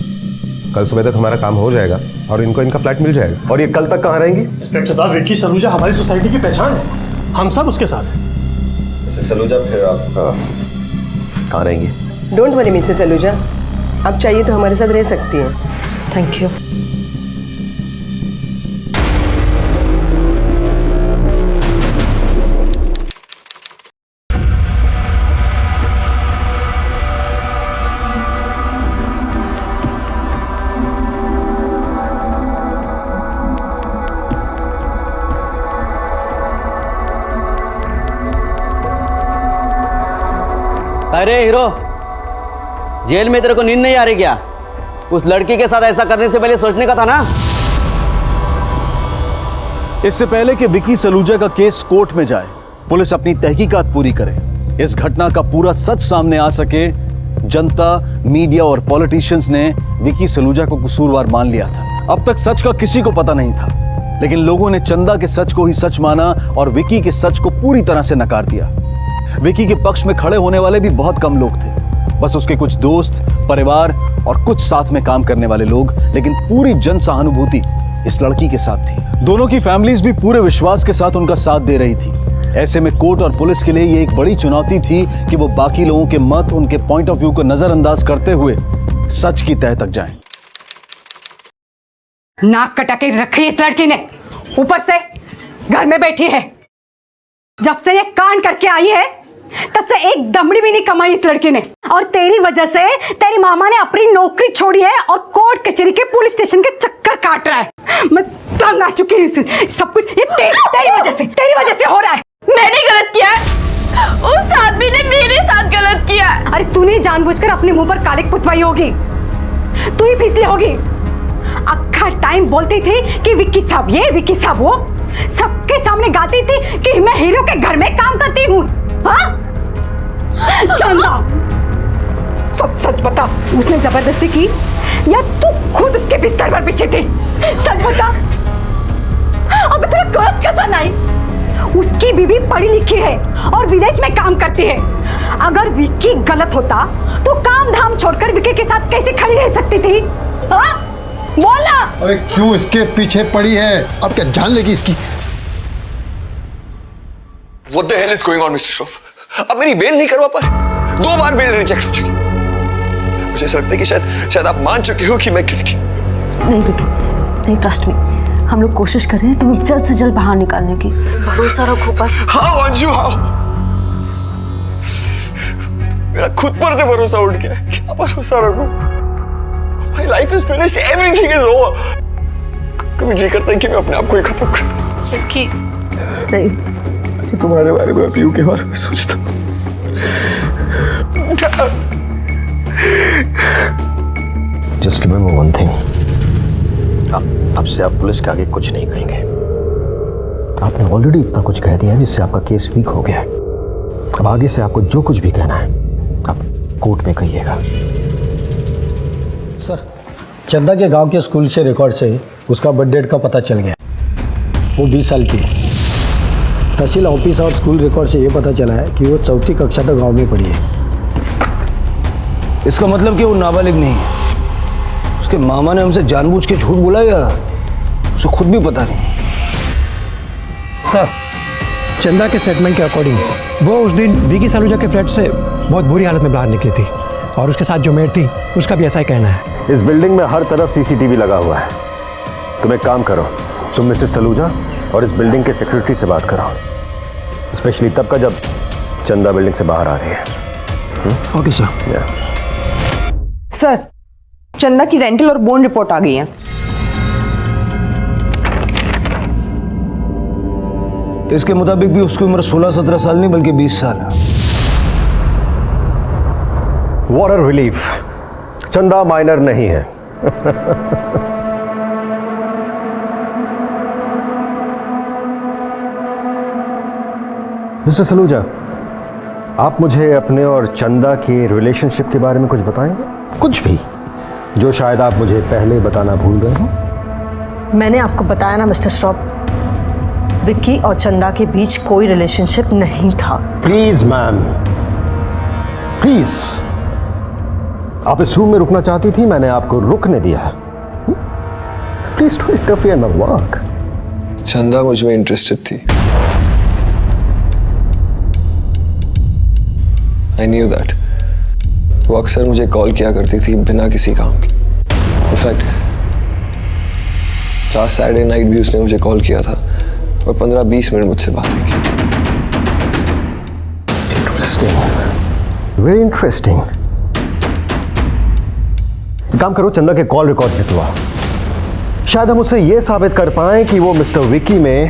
Speaker 9: कल सुबह तक हमारा काम हो जाएगा और इनको इनका फ्लैट मिल जाएगा।
Speaker 13: और ये कल तक कहाँ रहेंगी?
Speaker 14: इंस्पेक्टर साहब, विक्की सलूजा हमारी सोसाइटी की पहचान है। हम सब उसके साथ हैं।
Speaker 13: मिसेस सलूजा, फिर आप कहाँ रहेंगी?
Speaker 4: डोंट वरी मिसेस सलूजा, आप चाहिए तो हमारे साथ रह सकती हैं।
Speaker 8: Thank you.
Speaker 12: अरे हीरो, जेल में तेरे को नींद नहीं आ रही क्या? उस लड़की के साथ ऐसा करने से पहले सोचने का था ना।
Speaker 1: इससे पहले कि विकी सलूजा का केस कोर्ट में जाए, पुलिस अपनी तहकीकात पूरी करे, इस घटना का पूरा सच सामने आ सके, जनता, मीडिया और पॉलिटिशियंस ने विकी सलूजा को कसूरवार मान लिया था। अब तक सच का किसी को पता नहीं था, लेकिन लोगों ने चंदा के सच को ही सच माना और विकी के सच को पूरी तरह से नकार दिया। विकी के पक्ष में खड़े होने वाले भी बहुत कम लोग थे, बस उसके कुछ दोस्त, परिवार और कुछ साथ में काम करने वाले लोग, लेकिन पूरी जन सहानुभूति इस लड़की के साथ थी। दोनों की फैमिलीज भी पूरे विश्वास के साथ उनका साथ दे रही थी। ऐसे में कोर्ट और पुलिस के लिए ये एक बड़ी चुनौती थी कि वो बाकी लोगों के मत, उनके पॉइंट ऑफ व्यू को नजरअंदाज करते हुए सच की तह तक जाएं।
Speaker 2: नाक कटा के रखी इस लड़की ने, ऊपर से घर में बैठी है। जब से ये कांड करके आई है तब से एक दमड़ी भी नहीं कमाई इस लड़की ने, और तेरी वजह से तेरी मामा ने अपनी नौकरी छोड़ी है और कोर्ट कचहरी के पुलिस स्टेशन के चक्कर काट रहा है। मैं तंग आ चुकी हूँ, सब कुछ ये तेरी वजह से हो रहा है।
Speaker 8: मैंने गलत किया है, उस आदमी ने मेरे साथ गलत किया।
Speaker 2: अरे तूने जानबूझकर अपने मुंह पर कालिक पुतवाई होगी, तू ही फिसली होगी। अक्खा टाइम बोलती थी कि विक्की साहब ये, विक्की साहब वो, सबके सामने गाती थी कि मैं हीरो के घर में काम करती हूँ। हाँ? चंदा, सच बता, उसने जबरदस्ती की या तू खुद उसके बिस्तर पर बिछी थी? सच बता। अगर तुझे गलत कैसा नहीं, उसकी बीवी पढ़ी लिखी है और विदेश में काम करती है। अगर विक्की गलत होता तो काम धाम छोड़कर विक्की के साथ कैसे खड़ी रह सकती थी? हाँ? बोला।
Speaker 3: अरे क्यों इसके पीछे पड़ी है? अब क्या जान लेगी इसकी?
Speaker 7: What the hell is going on, Mr. Shroff? अब मेरी बेल नहीं करवा पर 2 बार बेल रिजेक्ट हो चुकी। मुझे ऐसा लगता है कि शायद आप मान चुके हो कि मैं गिल्टी।
Speaker 15: नहीं विकी, नहीं, ट्रस्ट मी, हम लोग कोशिश कर रहे हैं तुम्हें जल्द से जल्द बाहर निकालने की। भरोसा रखो बस।
Speaker 7: हाँ अंजू, हाँ, मेरा खुद पर से भरोसा उठ गया। क्या भरोसा रखो? My life is finished, everything is over। कभी जी करता है कि मैं अपने आप को ही खत्म कर दूं।
Speaker 15: विकी,
Speaker 7: नहीं, तुम्हारे बारे में, पीयू के बारे में सोचता हूँ।
Speaker 13: जस्ट रिमेंबर वन थिंग, अब से आप पुलिस के आगे कुछ नहीं कहेंगे। आपने ऑलरेडी इतना कुछ कह दिया है जिससे आपका केस वीक हो गया है। अब आगे से आपको जो कुछ भी कहना है आप कोर्ट में कहिएगा।
Speaker 10: सर, चंदा के गांव के स्कूल से रिकॉर्ड से उसका बर्थ डेट का पता चल गया। वो 20 साल की है। तहसील ऑफिस और स्कूल रिकॉर्ड से ये पता चला है कि वो 4वीं कक्षा तक गांव में पढ़ी है।
Speaker 5: इसका मतलब कि वो नाबालिग नहीं है। उसके मामा ने हमसे जानबूझ के झूठ बोला या उसे खुद भी पता नहीं।
Speaker 14: सर, चंदा के स्टेटमेंट के अकॉर्डिंग वो उस दिन विकी सलूजा के फ्लैट से बहुत बुरी हालत में बाहर निकली थी, और उसके साथ जो मेड थी उसका भी ऐसा ही कहना है।
Speaker 13: इस बिल्डिंग में हर तरफ सीसीटीवी लगा हुआ है। तुम एक काम करो, तुम मिसेस सलूजा और इस बिल्डिंग के सेक्रेटरी से बात करो, स्पेशली तब का जब चंदा बिल्डिंग से बाहर आ रही है।
Speaker 14: Okay sir.
Speaker 4: सर, चंदा की रेंटल और बोन रिपोर्ट आ गई है।
Speaker 5: इसके मुताबिक भी उसकी उम्र 16-17 साल नहीं बल्कि 20 साल है।
Speaker 13: व्हाट अ रिलीफ, चंदा माइनर नहीं है। मिस्टर सलूजा, आप मुझे अपने और चंदा के रिलेशनशिप के बारे में कुछ बताएंगे? कुछ भी जो शायद आप मुझे पहले बताना भूल गए हो।
Speaker 15: मैंने आपको बताया ना मिस्टर श्रॉफ, विक्की और चंदा के बीच कोई रिलेशनशिप नहीं था।
Speaker 13: Please ma'am, please. आप इस रूम में रुकना चाहती थी, मैंने आपको रुकने दिया। Please don't interfere in my work.
Speaker 7: चंदा मुझ में इंटरेस्टेड थी। I knew that। वो अक्सर मुझे कॉल किया करती थी बिना किसी काम के। इनफैक्ट लास्ट सैटरडे नाइट भी उसने मुझे कॉल किया था और 15-20 मिनट मुझसे बातें की।
Speaker 13: Interesting, very interesting. काम करो, चंदा के कॉल रिकॉर्ड निकलवाओ। शायद हम उससे यह साबित कर पाएं कि वो मिस्टर विकी में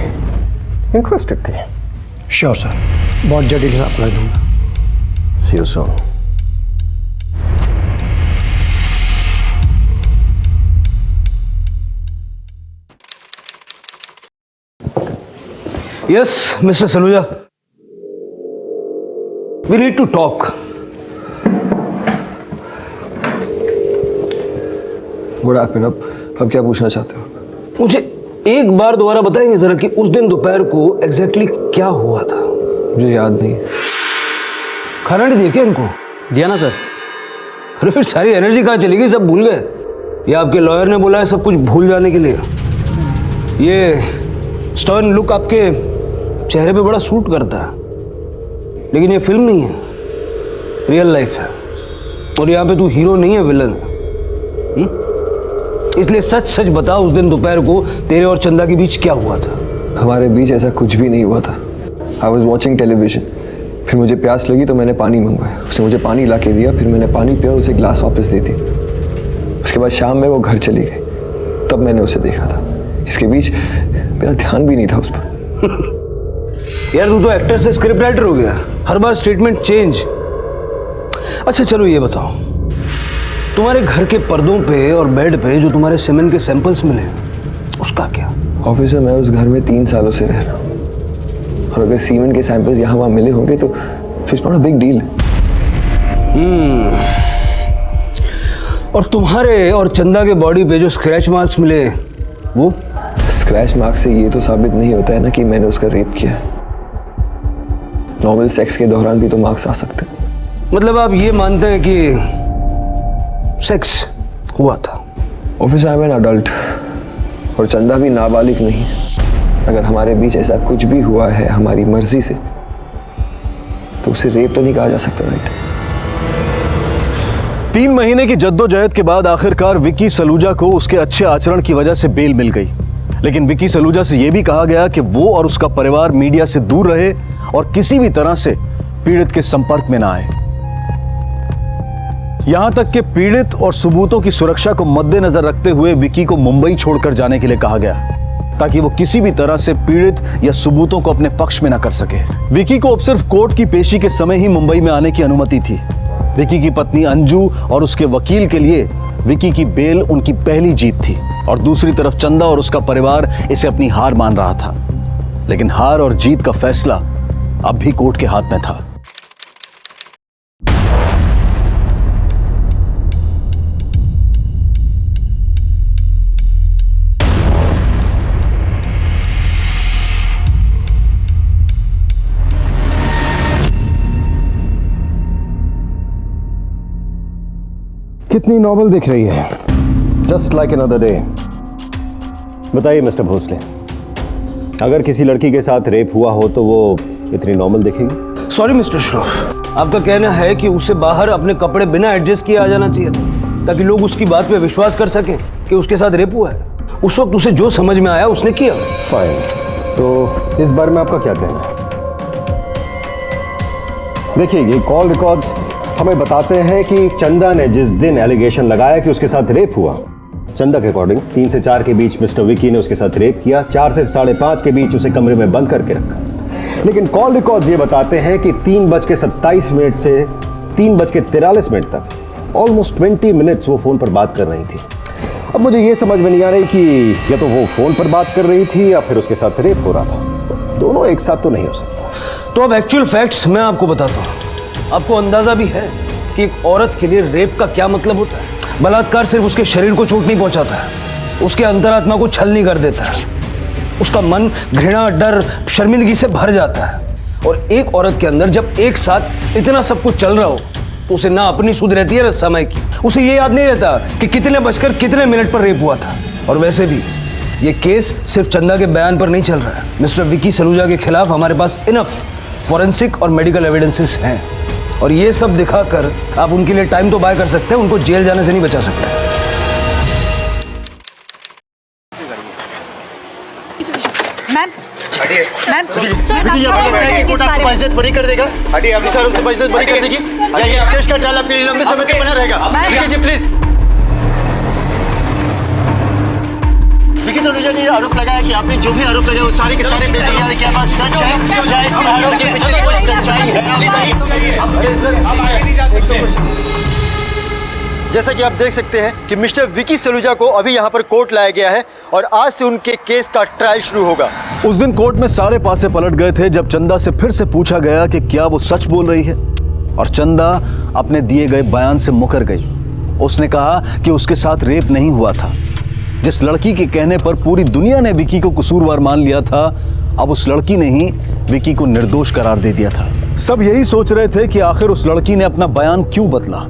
Speaker 13: इंटरेस्टेड थे।
Speaker 14: श्योर सर, बहुत जल्दी अप्लाई दूंगा।
Speaker 13: See you soon।
Speaker 5: Yes mister Saluja, we need to talk.
Speaker 7: What happened? अब क्या पूछना चाहते हो?
Speaker 5: मुझे एक बार दोबारा बताएंगे जरा कि उस दिन दोपहर को एग्जैक्टली क्या हुआ था?
Speaker 7: मुझे याद नहीं।
Speaker 5: खाना नहीं दिया क्या इनको?
Speaker 12: दिया ना सर।
Speaker 5: अरे फिर सारी एनर्जी कहाँ चली गई? सब भूल गए? या आपके लॉयर ने बोला है सब कुछ भूल जाने के लिए? ये स्टर्न लुक आपके चेहरे पे बड़ा सूट करता है, लेकिन ये फिल्म नहीं है, रियल लाइफ है। और यहाँ पे तू हीरो नहीं है, विलन है। इसलिए सच सच बता, उस दिन दोपहर को तेरे और चंदा के बीच क्या हुआ था?
Speaker 7: हमारे बीच ऐसा कुछ भी नहीं हुआ था। आई वॉज वॉचिंग टेलीविजन, फिर मुझे प्यास लगी तो मैंने पानी मंगवाया। उसने मुझे पानी ला के दिया, फिर मैंने पानी पिया और उसे ग्लास वापस दे दी। उसके बाद शाम में वो घर चली गई, तब मैंने उसे देखा था। इसके बीच मेरा ध्यान भी नहीं था उस पर।
Speaker 5: यार तू तो एक्टर से स्क्रिप्ट राइटर हो गया, हर बार स्टेटमेंट चेंज। अच्छा चलो ये बताओ, तुम्हारे घर के पर्दों पे और बेड पे जो तुम्हारे सीमेन के सैंपल्स मिले, उसका क्या?
Speaker 7: ऑफिसर, मैं उस घर में 3 सालों से रह रहा हूँ, और अगर सीमेंट के सैंपल्स यहाँ वहाँ मिले होंगे तो it's not a big deal.
Speaker 5: और तुम्हारे और चंदा के बॉडी पे जो स्क्रैच मार्क्स मिले, वो?
Speaker 7: स्क्रैच मार्क से ये तो साबित नहीं होता है ना कि मैंने उसका रेप किया है। नॉर्मल सेक्स के दौरान भी तो मार्क्स आ सकते हैं।
Speaker 5: मतलब आप ये मानते हैं कि सेक्स हुआ था?
Speaker 7: Officer, I am an adult और चंदा भी नाबालिग नहीं। अगर हमारे बीच ऐसा कुछ भी हुआ है हमारी मर्जी से, तो उसे रेप तो नहीं कहा जा सकता, राइट?
Speaker 1: 3 महीने की जद्दोजहद के बाद आखिरकार विकी सलूजा को उसके अच्छे आचरण की वजह से बेल मिल गई। लेकिन विकी सलूजा से यह भी कहा गया कि वो और उसका परिवार मीडिया से दूर रहे और किसी भी तरह से पीड़ित के संपर्क में ना आए। यहां तक कि पीड़ित और सबूतों की सुरक्षा को मद्देनजर रखते हुए विकी को मुंबई छोड़कर जाने के लिए कहा गया, ताकि वो किसी भी तरह से पीड़ित या सबूतों को अपने पक्ष में ना कर सके। विकी को अब सिर्फ कोर्ट की पेशी के समय ही मुंबई में आने की अनुमति थी। विकी की पत्नी अंजू और उसके वकील के लिए विकी की बेल उनकी पहली जीत थी, और दूसरी तरफ चंदा और उसका परिवार इसे अपनी हार मान रहा था। लेकिन हार और जीत का फैसला अब भी कोर्ट के हाथ में था।
Speaker 10: कितनी नॉवल दिख रही है? Just like another day. बताइए मिस्टर भोसले, अगर किसी लड़की के साथ रेप हुआ हो तो वो इतनी नॉर्मल दिखेगी?
Speaker 5: सॉरी मिस्टर श्रॉफ, आपका कहना है कि उसे बाहर अपने कपड़े बिना एडजस्ट किए आ जाना चाहिए था, ताकि लोग उसकी बात पे विश्वास कर सकें कि उसके साथ रेप हुआ है। उस वक्त उसे जो समझ में आया उसने किया।
Speaker 10: फाइन, तो इस बारे में आपका क्या कहना है? देखिए, ये कॉल रिकॉर्ड्स हमें बताते हैं कि चंदा ने जिस दिन एलिगेशन लगाया कि उसके साथ रेप हुआ, चंदा के अकॉर्डिंग 3 से 4 के बीच मिस्टर विकी ने उसके साथ रेप किया, 4 से 5:30 के बीच उसे कमरे में बंद करके रखा। लेकिन कॉल रिकॉर्ड्स ये बताते हैं कि 3:27 से 3:43 तक ऑलमोस्ट 20 मिनट्स वो फोन पर बात कर रही थी। अब मुझे ये समझ में नहीं आ रही कि या तो वो फोन पर बात कर रही थी या फिर उसके साथ रेप हो रहा था। दोनों एक साथ तो नहीं हो सकता।
Speaker 5: तो अब एक्चुअल फैक्ट्स मैं आपको बताता हूँ। आपको अंदाजा भी है कि एक औरत के लिए रेप का क्या मतलब होता है। बलात्कार सिर्फ उसके शरीर को चोट नहीं पहुंचाता है, उसके अंतरात्मा को छलनी कर देता है। उसका मन घृणा, डर, शर्मिंदगी से भर जाता है। और एक औरत के अंदर जब एक साथ इतना सब कुछ चल रहा हो, तो उसे ना अपनी सुध रहती है ना समय की। उसे ये याद नहीं रहता कि कितने बजकर कितने मिनट पर रेप हुआ था। और वैसे भी ये केस सिर्फ चंदा के बयान पर नहीं चल रहा है। मिस्टर विकी सलूजा के खिलाफ हमारे पास इनफ फॉरेंसिक और मेडिकल एविडेंसेस हैं, और ये सब दिखाकर आप उनके लिए टाइम तो बाय कर सकते हैं, उनको जेल जाने से नहीं बचा सकते।
Speaker 2: मैम,
Speaker 16: हटिए
Speaker 2: मैम,
Speaker 16: आपको इज्जत बरी कर देगा। हटिए, अपनी सर से इज्जत बरी कर देगी। ये केस का ट्रायल आपके लिए लंबे समय तक बना रहेगा। विकी जी प्लीज। विकी सलूजा ने आरोप लगाया कि आपने जो भी आरोप लगाया वो सारे के सारे बेबुनियाद क्या बात सच है? या इस आरोप के पीछे कोई सच्चाई है? अरे सर,
Speaker 10: जैसा कि आप देख सकते हैं कि मिस्टर विकी सलूजा को अभी यहाँ पर कोर्ट लाया गया है और आज से उनके केस का ट्रायल शुरू होगा।
Speaker 1: उस दिन कोर्ट में सारे पासे पलट गए थे जब चंदा से फिर से पूछा गया कि क्या वो सच बोल रही है, और चंदा अपने दिए गए बयान से मुकर गई। उसने कहा कि उसके साथ रेप नहीं हुआ था। जिस लड़की के कहने पर पूरी दुनिया ने विकी को कसूरवार मान लिया था, अब उस लड़की ने ही विकी को निर्दोष करार दे दिया था। सब यही सोच रहे थे कि आखिर उस लड़की ने अपना बयान क्यों बदला,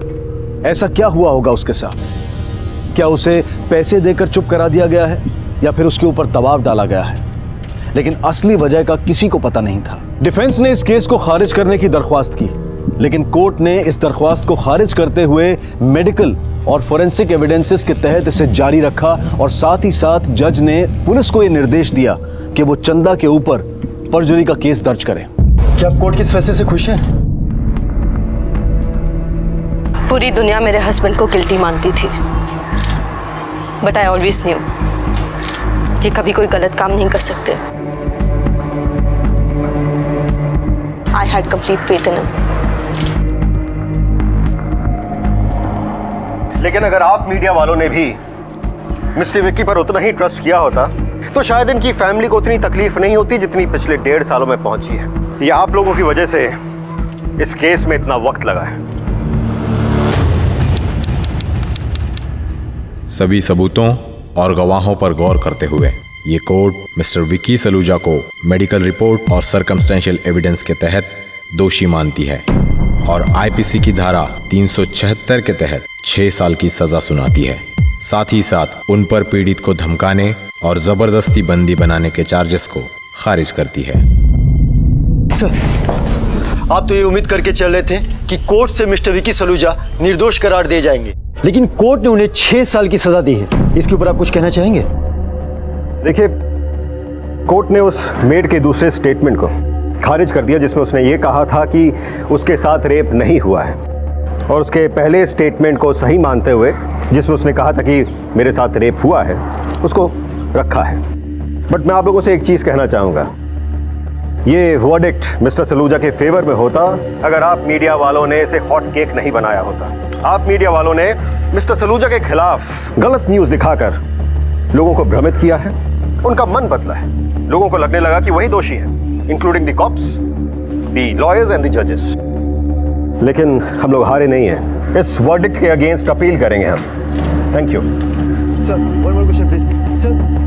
Speaker 1: ऐसा क्या हुआ होगा उसके साथ। क्या उसे पैसे देकर चुप करा दिया गया है या फिर उसके ऊपर दबाव डाला गया है, लेकिन असली वजह का किसी को पता नहीं था। डिफेंस ने इस केस को खारिज करने की दरख्वास्त की, लेकिन कोर्ट ने इस दरख्वास्त को खारिज करते हुए मेडिकल और फोरेंसिक एविडेंसेस के तहत इसे जारी रखा, और साथ ही साथ जज ने पुलिस को यह निर्देश दिया कि वो चंदा के ऊपर परजुरी का केस दर्ज करें।
Speaker 10: क्या आप कोर्ट के इस फैसले से खुश हैं?
Speaker 15: पूरी दुनिया मेरे हस्बैंड को गिल्टी मानती थी, बट आई ऑलवेज न्यू कि कभी कोई गलत काम नहीं कर सकते। I had complete faith in him.
Speaker 13: लेकिन अगर आप मीडिया वालों ने भी मिस्टर विक्की पर उतना ही ट्रस्ट किया होता तो शायद इनकी फैमिली को उतनी तकलीफ नहीं होती जितनी पिछले 1.5 सालों में पहुंची है। ये आप लोगों की वजह से इस केस में इतना वक्त लगा है।
Speaker 17: सभी सबूतों और गवाहों पर गौर करते हुए ये कोर्ट मिस्टर विकी सलूजा को मेडिकल रिपोर्ट और सर्कमस्टेंशियल एविडेंस के तहत दोषी मानती है और आईपीसी की धारा 376 के तहत 6 साल की सजा सुनाती है। साथ ही साथ उन पर पीड़ित को धमकाने और जबरदस्ती बंदी बनाने के चार्जेस को खारिज करती है।
Speaker 10: सर, आप तो ये उम्मीद करके चल रहे थे कि कोर्ट से मिस्टर विकी सलूजा निर्दोष करार दे जाएंगे, लेकिन कोर्ट ने उन्हें 6 साल की सजा दी है। इसके ऊपर आप कुछ कहना चाहेंगे?
Speaker 13: देखिए, कोर्ट ने उस मेड के दूसरे स्टेटमेंट को खारिज कर दिया जिसमें उसने ये कहा था कि उसके साथ रेप नहीं हुआ है, और उसके पहले स्टेटमेंट को सही मानते हुए जिसमें उसने कहा था कि मेरे साथ रेप हुआ है, उसको रखा है। बट मैं आप लोगों से एक चीज़ कहना चाहूँगा, ये वर्डिक्ट मिस्टर सलूजा के फेवर में होता अगर आप मीडिया वालों ने इसे हॉट केक नहीं बनाया होता। आप मीडिया वालों ने मिस्टर सलूजा के खिलाफ गलत न्यूज़ दिखाकर लोगों को भ्रमित किया है, उनका मन बदला है। लोगों को लगने लगा कि वही दोषी है, including the cops, the lawyers and the जजेस। लेकिन हम लोग हारे नहीं हैं। इस वर्डिक्ट के अगेंस्ट अपील करेंगे हम। Thank you
Speaker 10: sir. One more question please sir.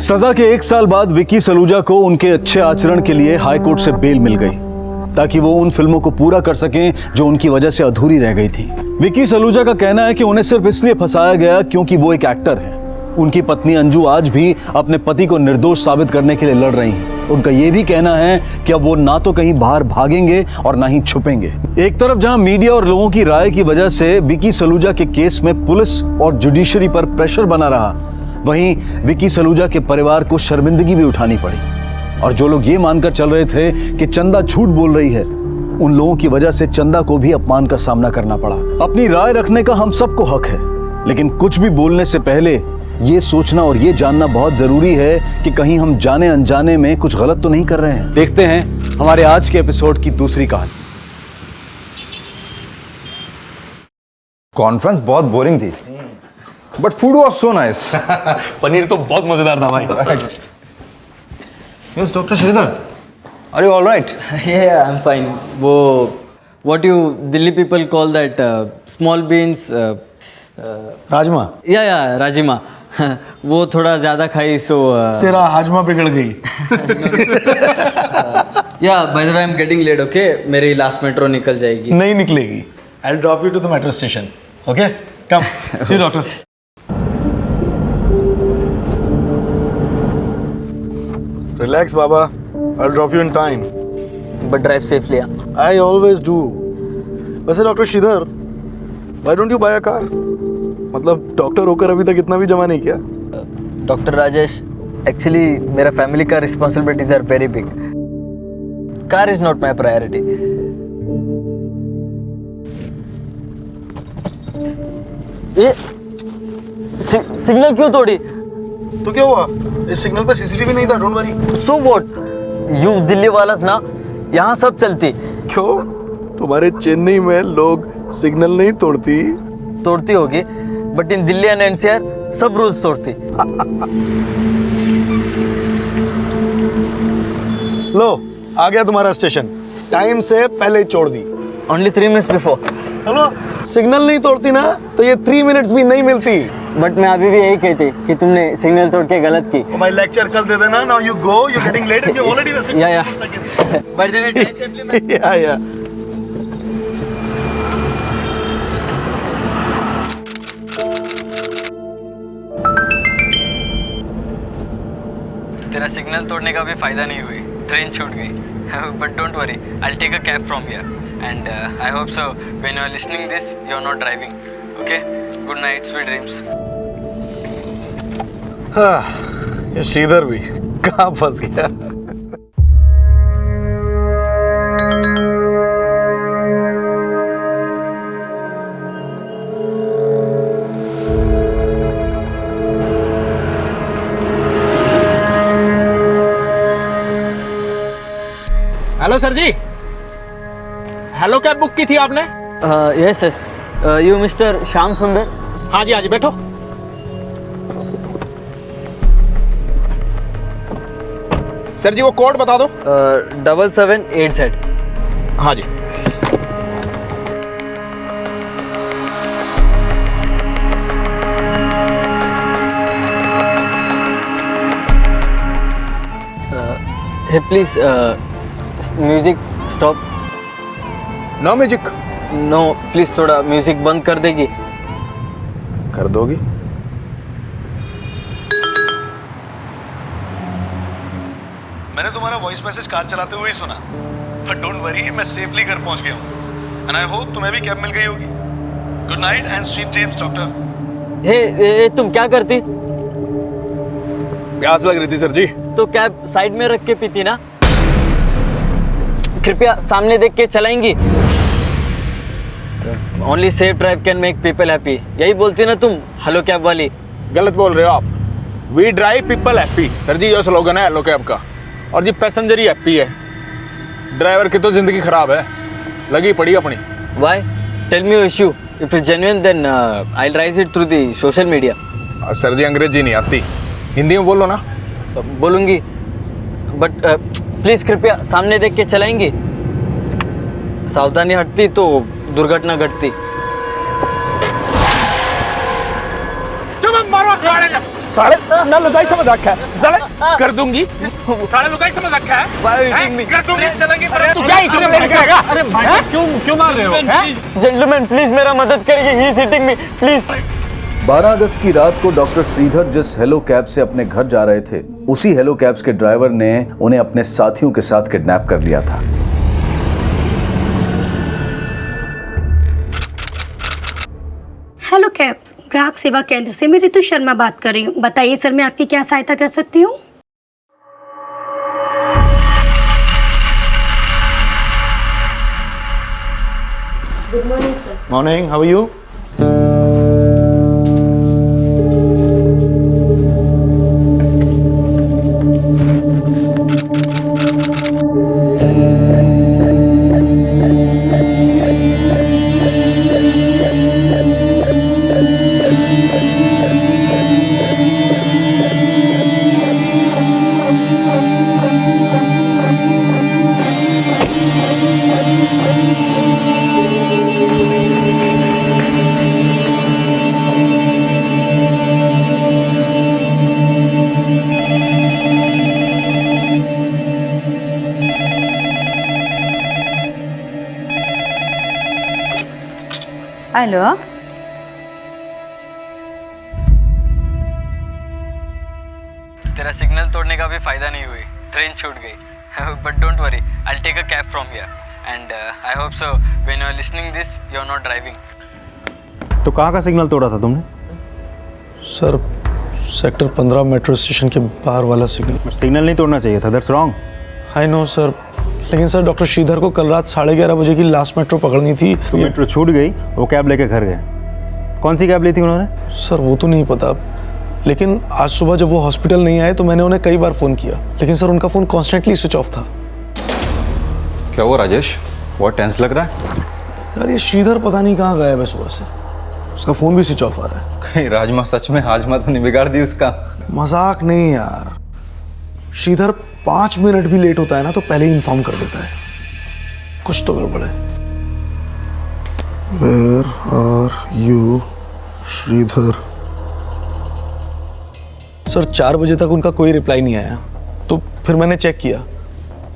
Speaker 1: सजा के 1 साल बाद विकी सलूजा को उनके अच्छे आचरण के लिए हाई कोर्ट से बेल मिल गई ताकि वो उन फिल्मों को पूरा कर सकें जो उनकी वजह से अधूरी रह गई थी। विकी सलूजा का कहना है कि उन्हें सिर्फ इसलिए फंसाया गया क्योंकि वो एक एक्टर है। उनकी पत्नी अंजू आज भी अपने पति को निर्दोष साबित करने के लिए लड़ रही हैं। उनका ये भी कहना है कि अब वो ना तो कहीं बाहर भागेंगे और ना ही छुपेंगे। एक तरफ जहां मीडिया और लोगों की राय की वजह से विकी सलूजा के केस में पुलिस और जुडिशरी पर प्रेशर बना रहा, वहीं विकी सलूजा के परिवार को शर्मिंदगी भी उठानी पड़ी। और जो लोग ये मानकर चल रहे थे कि चंदा झूठ बोल रही है, उन लोगों की वजह से चंदा को भी अपमान का सामना करना पड़ा। अपनी राय रखने का हम सबको हक है, लेकिन कुछ भी बोलने से पहले ये सोचना और ये जानना बहुत जरूरी है कि कहीं हम जाने अनजाने में कुछ गलत तो नहीं कर रहे हैं। देखते हैं हमारे आज के एपिसोड की दूसरी कहानी।
Speaker 18: कॉन्फ्रेंस बहुत बोरिंग थी, but food was so nice.
Speaker 16: Paneer तो बहुत मजेदार था भाई।
Speaker 18: Yes doctor Sridhar, are you all right?
Speaker 19: Yeah, I'm fine. वो what you Delhi people call that small beans.
Speaker 16: Rajma.
Speaker 19: या राजमा। वो थोड़ा ज़्यादा खाई सो
Speaker 16: तेरा हाजमा बिगड़ गई।
Speaker 19: या by the way I am getting late, okay? मेरी लास्ट मेट्रो निकल जाएगी।
Speaker 16: नहीं निकलेगी। I will drop you to the metro station, okay? Come, see you doctor. Relax, Baba. I'll drop you in time.
Speaker 19: But drive safely.
Speaker 16: I always do. वैसे doctor Sridhar, why don't you buy a car? मतलब doctor होकर अभी तक इतना भी जमा नहीं किया।
Speaker 19: डॉक्टर राजेश, एक्चुअली मेरा फैमिली का responsibilities are very big. Car is not my priority. ये सिग्नल क्यों तोड़ी?
Speaker 16: तो क्या हुआ? इस सिग्नल पे सीसीटीवी नहीं था, don't worry.
Speaker 19: So what? You Delhi वालास ना, यहाँ सब चलती।
Speaker 16: क्यों? तुम्हारे चेन्नई में लोग सिग्नल नहीं तोड़ती,
Speaker 19: तोड़ती होगी, but in Delhi and NCR सब रूल्स तोड़ती।
Speaker 10: लो आ गया तुम्हारा स्टेशन, टाइम से पहले ही छोड़ दी।
Speaker 19: Only 3 minutes before.
Speaker 10: Hello, signal नहीं तोड़ती ना तो ये 3 मिनट्स भी नहीं मिलती।
Speaker 19: बट मैं अभी भी यही कहती कि तुमने सिग्नल तोड़ के गलत की।
Speaker 10: माय लेक्चर कल दे देना। Now you go, you getting late and you already wasting.
Speaker 19: Yeah by the way drive safely man.
Speaker 10: या
Speaker 19: तेरा सिग्नल तोड़ने का भी फायदा नहीं हुई, ट्रेन छूट गई। But don't worry, I will take a cab from here and I hope so when you are listening this you are not driving. Okay, good night, sweet dreams.
Speaker 10: ये श्रीधर भी कहाँ फंस गया।
Speaker 12: Hello sir ji, hello cab book की थी आपने?
Speaker 19: Yes yes, you mister Shyam Sundar?
Speaker 12: हाँ जी बैठो। सर जी वो कोड बता दो।
Speaker 19: 7787।
Speaker 12: हाँ जी।
Speaker 19: Hey please music stop.
Speaker 12: No music?
Speaker 19: No please, थोड़ा म्यूजिक बंद कर देगी?
Speaker 12: कर दोगी?
Speaker 3: मैंने तुम्हारा वॉइस मैसेज कार चलाते हुए ही सुना, बट डोंट वरी, मैं सेफली घर पहुंच गया हूं एंड आई होप तुम्हें भी कैब मिल गई होगी। Good night and sweet dreams doctor.
Speaker 19: Hey तुम क्या करती?
Speaker 12: प्यास लग रही थी सर जी।
Speaker 19: तो कैब साइड में रख के पीती ना। कृपया सामने देख के चलाएंगी। Only safe drive can make people happy, यही बोलती ना तुम हेलो कैब वाली।
Speaker 12: गलत बोल रहे हो आप। We drive people happy sir ji, ये स्लोगन है हेलो कैब का, और जी पैसेंजर ही हैप्पी है। ड्राइवर की तो जिंदगी खराब है, लगी पड़ी अपनी।
Speaker 19: Why? Tell me your issue. If it's genuine then I will raise it through the social media.
Speaker 12: Sir ji अंग्रेजी नहीं आती, हिंदी में बोलो ना।
Speaker 19: बोलूंगी, बट प्लीज कृपया सामने देख के चलाएंगी। सावधानी हटती तो दुर्घटना घटती।
Speaker 12: मारो साढ़े ना लुगाई समझ रखा है, साले कर दूंगी। साढ़े लुगाई समझ रखा है, कर दूंगी, चलेंगे। तू क्या इतना लेट करेगा?
Speaker 10: अरे भाई क्यों मार रहे हो?
Speaker 19: जेंटलमैन प्लीज मेरा मदद करिए, he is hitting me please.
Speaker 1: 12 अगस्त की रात को डॉक्टर श्रीधर जिस हेलो कैब से अपने घर जा रहे थे, उसी हेलो कैब्स के ड्राइवर ने उन्हें अपने साथियों के साथ किडनैप कर लिया था।
Speaker 20: हेलो कैब्स ग्राहक सेवा केंद्र से मैं ऋतु शर्मा बात कर रही हूँ। बताइए सर, मैं आपकी क्या सहायता कर सकती हूँ? Good morning sir.
Speaker 3: Morning, how are you?
Speaker 2: Hello,
Speaker 19: तेरा सिग्नल तोड़ने का भी फायदा नहीं हुई, ट्रेन छूट गई। But don't worry, I will take a cab from here and I hope so when you are listening this you are not driving.
Speaker 16: तो कहाँ का सिग्नल तोड़ा था तुमने?
Speaker 10: सर, सेक्टर 15 मेट्रो स्टेशन के बाहर वाला सिग्नल।
Speaker 16: सिग्नल नहीं तोड़ना चाहिए था, that's wrong.
Speaker 10: I know sir, लेकिन सर डॉक्टर श्रीधर को कल रात 11:30 बजे की लास्ट मेट्रो पकड़नी थी।
Speaker 16: तो मेट्रो छूट गई, वो कैब लेके घर गए। कौन सी कैब ली थी उन्होंने?
Speaker 10: सर वो तो नहीं पता, लेकिन आज सुबह जब वो हॉस्पिटल नहीं आए तो मैंने उन्हें कई बार फ़ोन किया, लेकिन सर उनका फ़ोन कॉन्स्टेंटली स्विच ऑफ था।
Speaker 18: क्या हुआ राजेश, बहुत टेंस लग रहा है?
Speaker 10: यार ये श्रीधर पता नहीं कहाँ गायब है सुबह से।
Speaker 3: उसका फोन भी स्विच ऑफ आ रहा है।
Speaker 18: कहीं राजमा सच में हाजमा तो नहीं बिगाड़ दी उसका?
Speaker 3: मजाक नहीं यार, श्रीधर 5 मिनट भी लेट होता है ना तो पहले ही इन्फॉर्म कर देता है। कुछ तो गड़बड़ है। Where are you, Sridhar? Sir 4 बजे तक उनका कोई रिप्लाई नहीं आया, तो फिर मैंने चेक किया,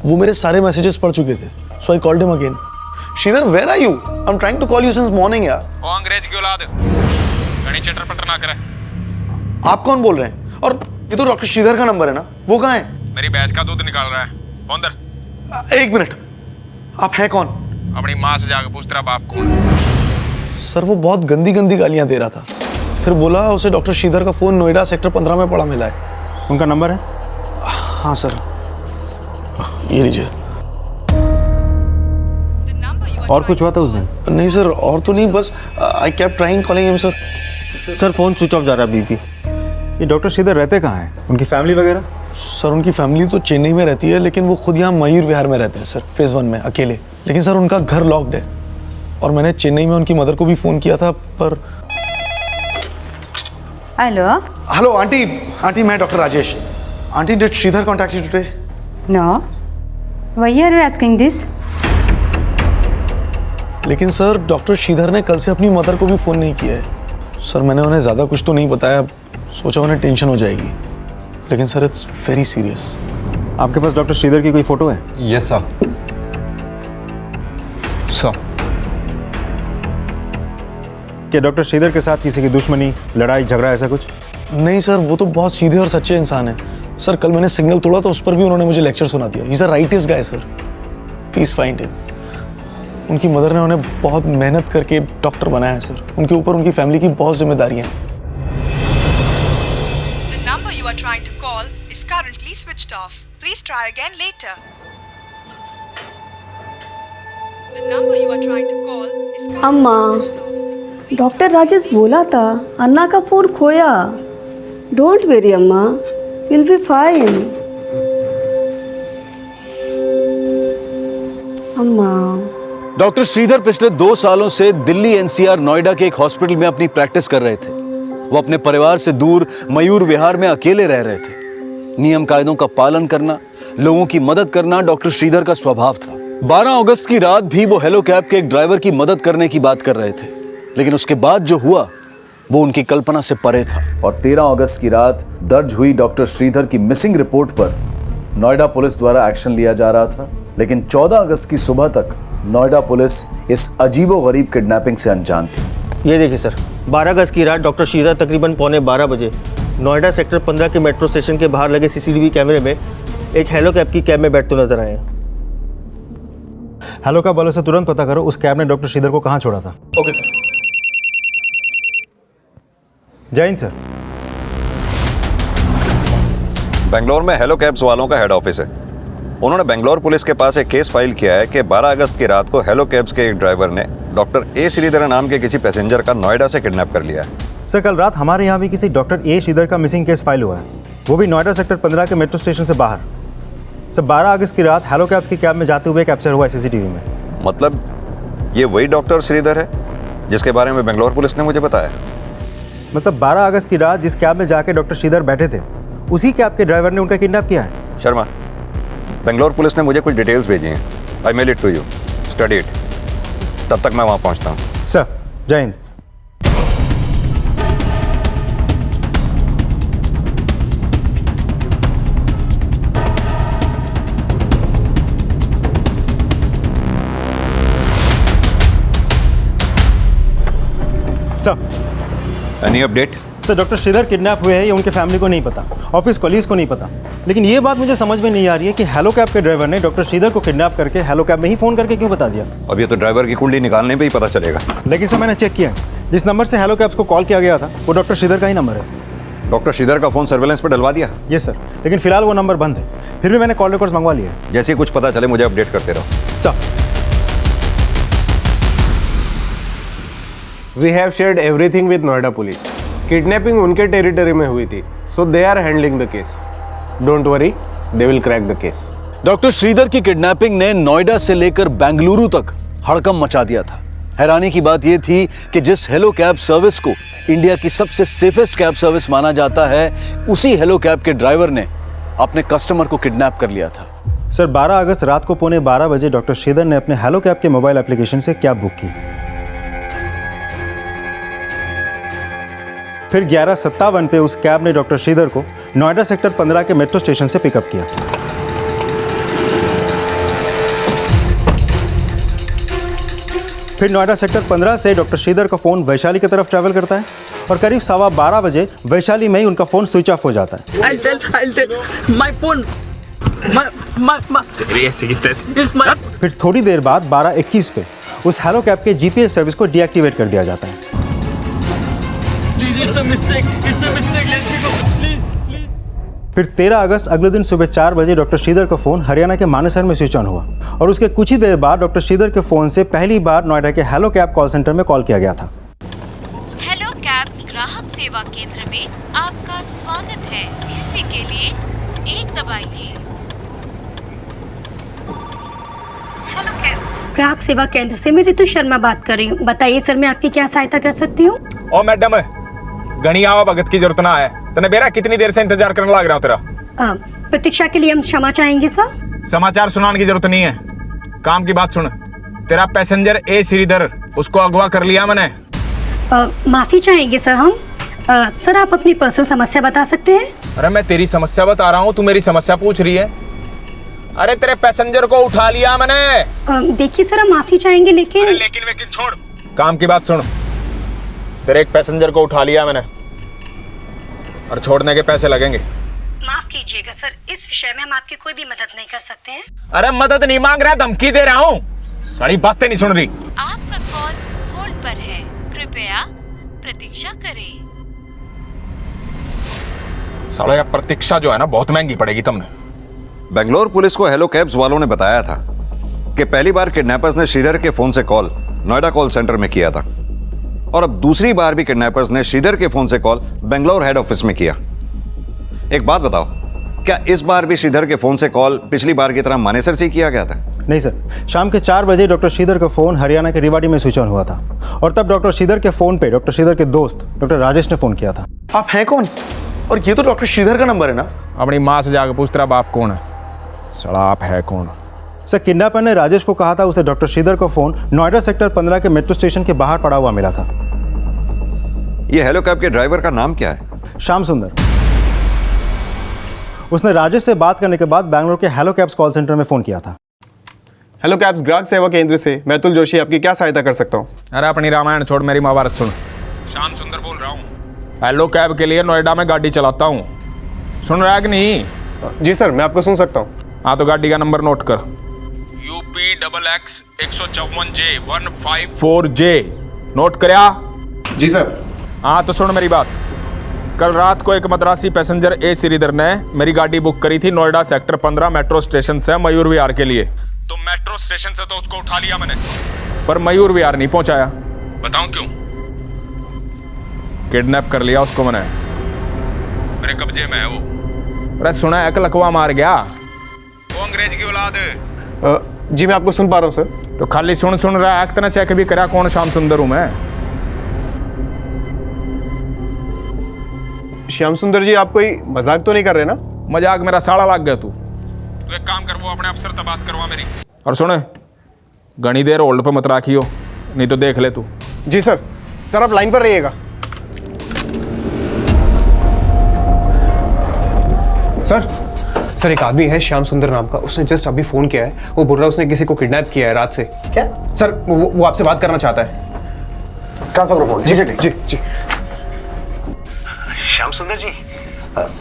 Speaker 3: वो मेरे सारे मैसेजेस पढ़ चुके थे। So I called him again. Sridhar, where are you? I am trying to call you since morning यार।
Speaker 18: ओ अंग्रेज की औलाद, घनी चटर पटर ना करे।
Speaker 3: आप कौन बोल रहे हैं? और ये तो डॉक्टर श्रीधर का नंबर है ना, वो कहाँ है?
Speaker 18: मेरी भैंस का दूध निकाल रहा है। फोन दर।
Speaker 3: 1 मिनट, आप हैं कौन?
Speaker 18: अपनी माँ से जाकर पूछ तेरा बाप कौन?
Speaker 3: सर वो बहुत गंदी गंदी गालियां दे रहा था, फिर बोला उसे डॉक्टर श्रीधर का फोन नोएडा सेक्टर 15 में पड़ा मिला है।
Speaker 14: उनका नंबर है?
Speaker 3: हाँ सर, ये लीजिए।
Speaker 14: और कुछ हुआ था उस दिन?
Speaker 3: नहीं सर, और तो नहीं, बस I kept trying calling him sir.
Speaker 14: Sir phone switch off जा रहा है बीपी। ये डॉक्टर श्रीधर रहते कहाँ हैं? उनकी फैमिली वगैरह?
Speaker 3: सर उनकी फैमिली तो चेन्नई में रहती है, लेकिन वो खुद यहाँ मयूर विहार में रहते हैं सर, फेज 1 में अकेले। लेकिन सर उनका घर लॉक्ड है, और मैंने चेन्नई में उनकी मदर को भी फोन किया था पर।
Speaker 2: हेलो
Speaker 3: हेलो आंटी मैं doctor Rajesh. Aunty, did Sridhar contact you today?
Speaker 2: No, why are you asking this?
Speaker 3: लेकिन सर डॉक्टर श्रीधर ने कल से अपनी मदर को भी फोन नहीं किया है। सर मैंने उन्हें ज़्यादा कुछ तो नहीं बताया, सोचा उन्हें टेंशन हो जाएगी, लेकिन सर इट्स वेरी सीरियस।
Speaker 14: आपके पास डॉक्टर श्रीधर की कोई फोटो है?
Speaker 18: Yes sir. सर
Speaker 14: क्या डॉक्टर श्रीधर के साथ किसी की दुश्मनी, लड़ाई झगड़ा ऐसा कुछ?
Speaker 3: नहीं सर, वो तो बहुत सीधे और सच्चे इंसान हैं। सर कल मैंने सिग्नल तोड़ा तो उस पर भी उन्होंने मुझे लेक्चर सुना दिया। ही is a rightest guy sir, please find him. उनकी मदर ने उन्हें बहुत मेहनत करके डॉक्टर बनाया है सर। उनके ऊपर उनकी फैमिली की बहुत जिम्मेदारियां हैं।
Speaker 21: The number you are trying to call is currently switched off. Please try again later. The number you are trying to call is currently
Speaker 22: अम्मा, डॉक्टर राजेश बोला था अन्ना का फोन खोया। डोंट वेरी अम्मा, विल बी फाइन। अम्मा।
Speaker 1: Doctor Shridhar पिछले 2 सालों से दिल्ली एनसीआर नोएडा के एक हॉस्पिटल में अपनी प्रैक्टिस कर रहे थे। वो अपने परिवार से दूर मयूर विहार में अकेले रह रहे थे। नियम कायदों का पालन करना, लोगों की मदद करना डॉक्टर श्रीधर का स्वभाव था। 12 अगस्त की रात भी वो हेलो कैब के एक ड्राइवर की मदद करने की बात कर रहे थे, लेकिन उसके बाद जो हुआ वो उनकी कल्पना से परे था। और 13 अगस्त की रात दर्ज हुई डॉक्टर श्रीधर की मिसिंग रिपोर्ट पर नोएडा पुलिस द्वारा एक्शन लिया जा रहा था, लेकिन 14 अगस्त की सुबह तक नोएडा पुलिस इस अजीबोगरीब किडनैपिंग से अनजान थी।
Speaker 11: ये देखिए सर, 12 अगस्त की रात डॉक्टर श्रीधर तकरीबन 11:15 बजे नोएडा सेक्टर 15 के मेट्रो स्टेशन के बाहर लगे सीसीटीवी कैमरे में एक हेलो कैब की कैब में बैठते नजर आए।
Speaker 14: हेलो कैब वालों से तुरंत पता करो उस कैब ने डॉक्टर श्रीधर को कहाँ छोड़ा था।
Speaker 11: Okay sir.
Speaker 14: जय हिंद सर।
Speaker 23: बेंगलोर में हेलो कैब्स वालों का हेड ऑफिस है। उन्होंने बेंगलोर पुलिस के पास एक केस फाइल किया है कि 12 अगस्त की रात को हेलो कैब्स के एक ड्राइवर ने डॉक्टर ए श्रीधर नाम के किसी पैसेंजर का नोएडा से किडनैप कर लिया है।
Speaker 14: सर कल रात हमारे यहाँ भी किसी डॉक्टर ए श्रीधर का मिसिंग केस फाइल हुआ है, वो भी नोएडा सेक्टर 15 के मेट्रो स्टेशन से बाहर। सर 12 अगस्त की रात हेलो कैब्स की कैब में जाते हुए कैप्चर हुआ है सीसीटीवी में।
Speaker 23: मतलब ये वही डॉक्टर श्रीधर है जिसके बारे में बेंगलोर पुलिस ने मुझे बताया।
Speaker 14: मतलब 12 अगस्त की रात जिस कैब में जाके डॉक्टर श्रीधर बैठे थे उसी कैब के ड्राइवर ने उनका किडनैप किया है।
Speaker 23: शर्मा, बेंगलोर पुलिस ने मुझे कुछ डिटेल्स भेजी हैं। I mail it to you, study it. तब तक मैं वहाँ पहुँचता हूँ।
Speaker 14: सर जय हिंद।
Speaker 23: Any update?
Speaker 14: Sir doctor Sridhar kidnap हुए हैं ये उनके फैमिली को नहीं पता, ऑफिस कॉलीग्स को नहीं पता, लेकिन ये बात मुझे समझ में नहीं आ रही है कि हेलो कैब के ड्राइवर ने डॉक्टर श्रीधर को किडनैप करके हेलो कैब में ही फोन करके क्यों बता दिया।
Speaker 23: अब ये तो ड्राइवर की कुंडली निकालने पे ही पता चलेगा।
Speaker 14: लेकिन सर मैंने चेक किया, जिस नंबर से हेलो कैब्स को कॉल किया गया था वो डॉक्टर श्रीधर का ही नंबर है।
Speaker 23: डॉक्टर श्रीधर का फोन सर्वेलेंस पर डलवा दिया?
Speaker 14: यस सर, लेकिन फिलहाल वो नंबर बंद है। फिर भी मैंने कॉल रिकॉर्ड्स मंगवा लिए।
Speaker 23: जैसे ही कुछ पता चले मुझे अपडेट करते रहो।
Speaker 14: Sir
Speaker 12: we have shared everything with Noida police. Kidnapping उनके टेरिटरी में हुई थी, so they are handling the case. Don't worry, they will crack the case.
Speaker 1: Doctor Sridhar की किडनैपिंग ने नोएडा से लेकर बेंगलुरु तक हड़कंप मचा दिया था। हैरानी की बात यह थी कि जिस हेलो कैब सर्विस को इंडिया की सबसे सेफेस्ट कैब सर्विस माना जाता है, उसी हेलो कैब के ड्राइवर ने अपने कस्टमर को किडनैप कर लिया था।
Speaker 10: सर 12 अगस्त रात को 11:15 बजे डॉक्टर श्रीधर ने अपने हेलो कैब के मोबाइल एप्लीकेशन से कैब बुक की। फिर 11:57 पे उस कैब ने डॉक्टर श्रीधर को नोएडा सेक्टर 15 के मेट्रो स्टेशन से पिकअप किया। फिर नोएडा सेक्टर 15 से डॉक्टर श्रीधर का फ़ोन वैशाली की तरफ ट्रैवल करता है और करीब 12:15 बजे वैशाली में ही उनका फ़ोन स्विच ऑफ हो जाता है। फिर थोड़ी देर बाद 12:21 पे उस हेलो कैब के जीपीएस सर्विस को डीएक्टिवेट कर दिया जाता है। फिर 13 अगस्त अगले दिन सुबह 4 बजे डॉक्टर श्रीधर का फ़ोन हरियाणा के मानेसर में स्विच ऑन हुआ और उसके कुछ ही देर बाद डॉक्टर श्रीधर के फ़ोन से पहली बार नोएडा के हेलो कैब कॉल सेंटर में कॉल किया गया था।
Speaker 6: हेलो कैब्स ग्राहक सेवा केंद्र में आपका स्वागत है। हिंदी के लिए 1 दबाइए।
Speaker 20: हेलो कैब्स ग्राहक सेवा केंद्र से मैं रितु शर्मा बात कर रही हूँ। बताइए सर, मैं आपकी क्या सहायता कर सकती हूँ?
Speaker 8: ओ मैडम, घनी आवा भगत की जरूरत ना है। तने बेरा कितनी देर से इंतजार करने लग रहा हूँ तेरा।
Speaker 20: प्रतीक्षा के लिए हम क्षमा चाहेंगे सर।
Speaker 8: समाचार सुनाने की जरूरत नहीं है, काम की बात सुन। तेरा पैसेंजर ए श्रीधर, उसको अगवा कर लिया मैंने।
Speaker 20: माफी चाहेंगे सर हम। सर आप अपनी पर्सनल समस्या बता सकते हैं?
Speaker 8: अरे मैं तेरी समस्या बता रहा हूँ, तू मेरी समस्या पूछ रही है। अरे तेरे पैसेंजर को उठा लिया मैंने।
Speaker 20: देखिए सर, हम माफी चाहेंगे लेकिन
Speaker 8: लेकिन छोड़, काम की बात सुन। तेरे एक पैसेंजर को उठा लिया मैंने और छोड़ने के पैसे लगेंगे।
Speaker 20: माफ कीजिएगा सर, इस विषय में हम आपकी कोई भी मदद नहीं कर सकते हैं।
Speaker 8: अरे मदद नहीं मांग रहा, धमकी दे रहा हूँ। सारी बातें नहीं सुन रही।
Speaker 6: आपका कॉल होल्ड पर है, कृपया प्रतीक्षा करें।
Speaker 8: साला यार प्रतीक्षा जो है ना बहुत महंगी पड़ेगी तुमने।
Speaker 23: बेंगलोर पुलिस को हेलो कैब्स वालों ने बताया था कि पहली बार किडनैपर्स ने श्रीधर के फोन से कॉल नोएडा कॉल सेंटर में किया था और अब दूसरी बार भी किडनैपर्स ने श्रीधर के फोन से कॉल बेंगलोर हेड ऑफिस में किया। एक बात बताओ, क्या इस बार भी श्रीधर के फोन से कॉल पिछली बार की तरह मानेसर से किया गया था?
Speaker 10: नहीं सर, शाम के 4 बजे डॉक्टर श्रीधर का फ़ोन हरियाणा के रेवाड़ी में स्विच ऑन हुआ था और तब डॉक्टर श्रीधर के फ़ोन पे डॉक्टर श्रीधर के दोस्त डॉक्टर राजेश ने फ़ोन किया था।
Speaker 7: आप हैं कौन? और ये तो डॉक्टर श्रीधर का नंबर है ना?
Speaker 8: अपनी माँ से जाकर पूछ तेरा बाप कौन है। साला आप है कौन?
Speaker 10: सर किडनैपर ने राजेश को कहा था उसे डॉक्टर श्रीधर का फ़ोन नोएडा सेक्टर 15 के मेट्रो स्टेशन के बाहर पड़ा हुआ मिला था।
Speaker 23: ये हेलो कैब के ड्राइवर का नाम क्या है?
Speaker 10: श्याम सुंदर। उसने राजेश से बात करने के बाद बैंगलोर के हेलो कैब्स कॉल सेंटर में फ़ोन किया था।
Speaker 7: हेलो कैब्स ग्राहक सेवा केंद्र से मैं अतुल जोशी आपकी क्या सहायता कर सकता हूँ?
Speaker 8: अरे अपनी रामायण छोड़, मेरी महाभारत सुन। श्याम सुंदर बोल रहा हूँ, हेलो कैब के लिए नोएडा में गाड़ी चलाता हूँ। सुन रहा है कि नहीं?
Speaker 7: जी सर, मैं आपको सुन सकता हूँ।
Speaker 8: हाँ तो गाड़ी का नंबर नोट कर, UPXX 154J 154J। नोट करया?
Speaker 7: जी सर।
Speaker 8: हाँ तो सुन मेरी बात। कल रात को एक मद्रासी पैसेंजर ए श्रीधर ने मेरी गाड़ी बुक करी थी नोएडा सेक्टर 15 मेट्रो स्टेशन से मयूर विहार के लिए। तो मेट्रो स्टेशन से तो उसको उठा लिया मैंने, पर मयूर विहार नहीं पहुंचाया। बताऊं क्यों? किडनैप कर लिया उसको मैंने, मेरे कब्जे में है वो। अरे सुना है लकवा मार गया वो अंग्रेज की औलाद।
Speaker 7: जी मैं आपको सुन पा रहा हूँ सर।
Speaker 8: तो खाली सुन रहा है, इतना चेक भी करा कौन श्याम सुंदर हूं मैं।
Speaker 7: श्याम सुंदर जी, आप कोई मजाक तो नहीं कर रहे ना?
Speaker 8: मजाक मेरा साड़ा लग गया तू एक काम कर, वो अपने अफसर से बात करवा मेरी। और सुन, घनी देर होल्ड पे मत राखियो, नहीं तो देख ले तू।
Speaker 7: जी सर। सर आप लाइन पर रहिएगा। सर एक आदमी है श्याम सुंदर नाम का, उसने जस्ट अभी फोन किया है। वो बोल रहा है उसने किसी को किडनैप किया है रात से। क्या? सर वो आपसे बात करना चाहता है।
Speaker 5: Transfer phone.
Speaker 7: जी।
Speaker 5: श्याम सुंदर जी,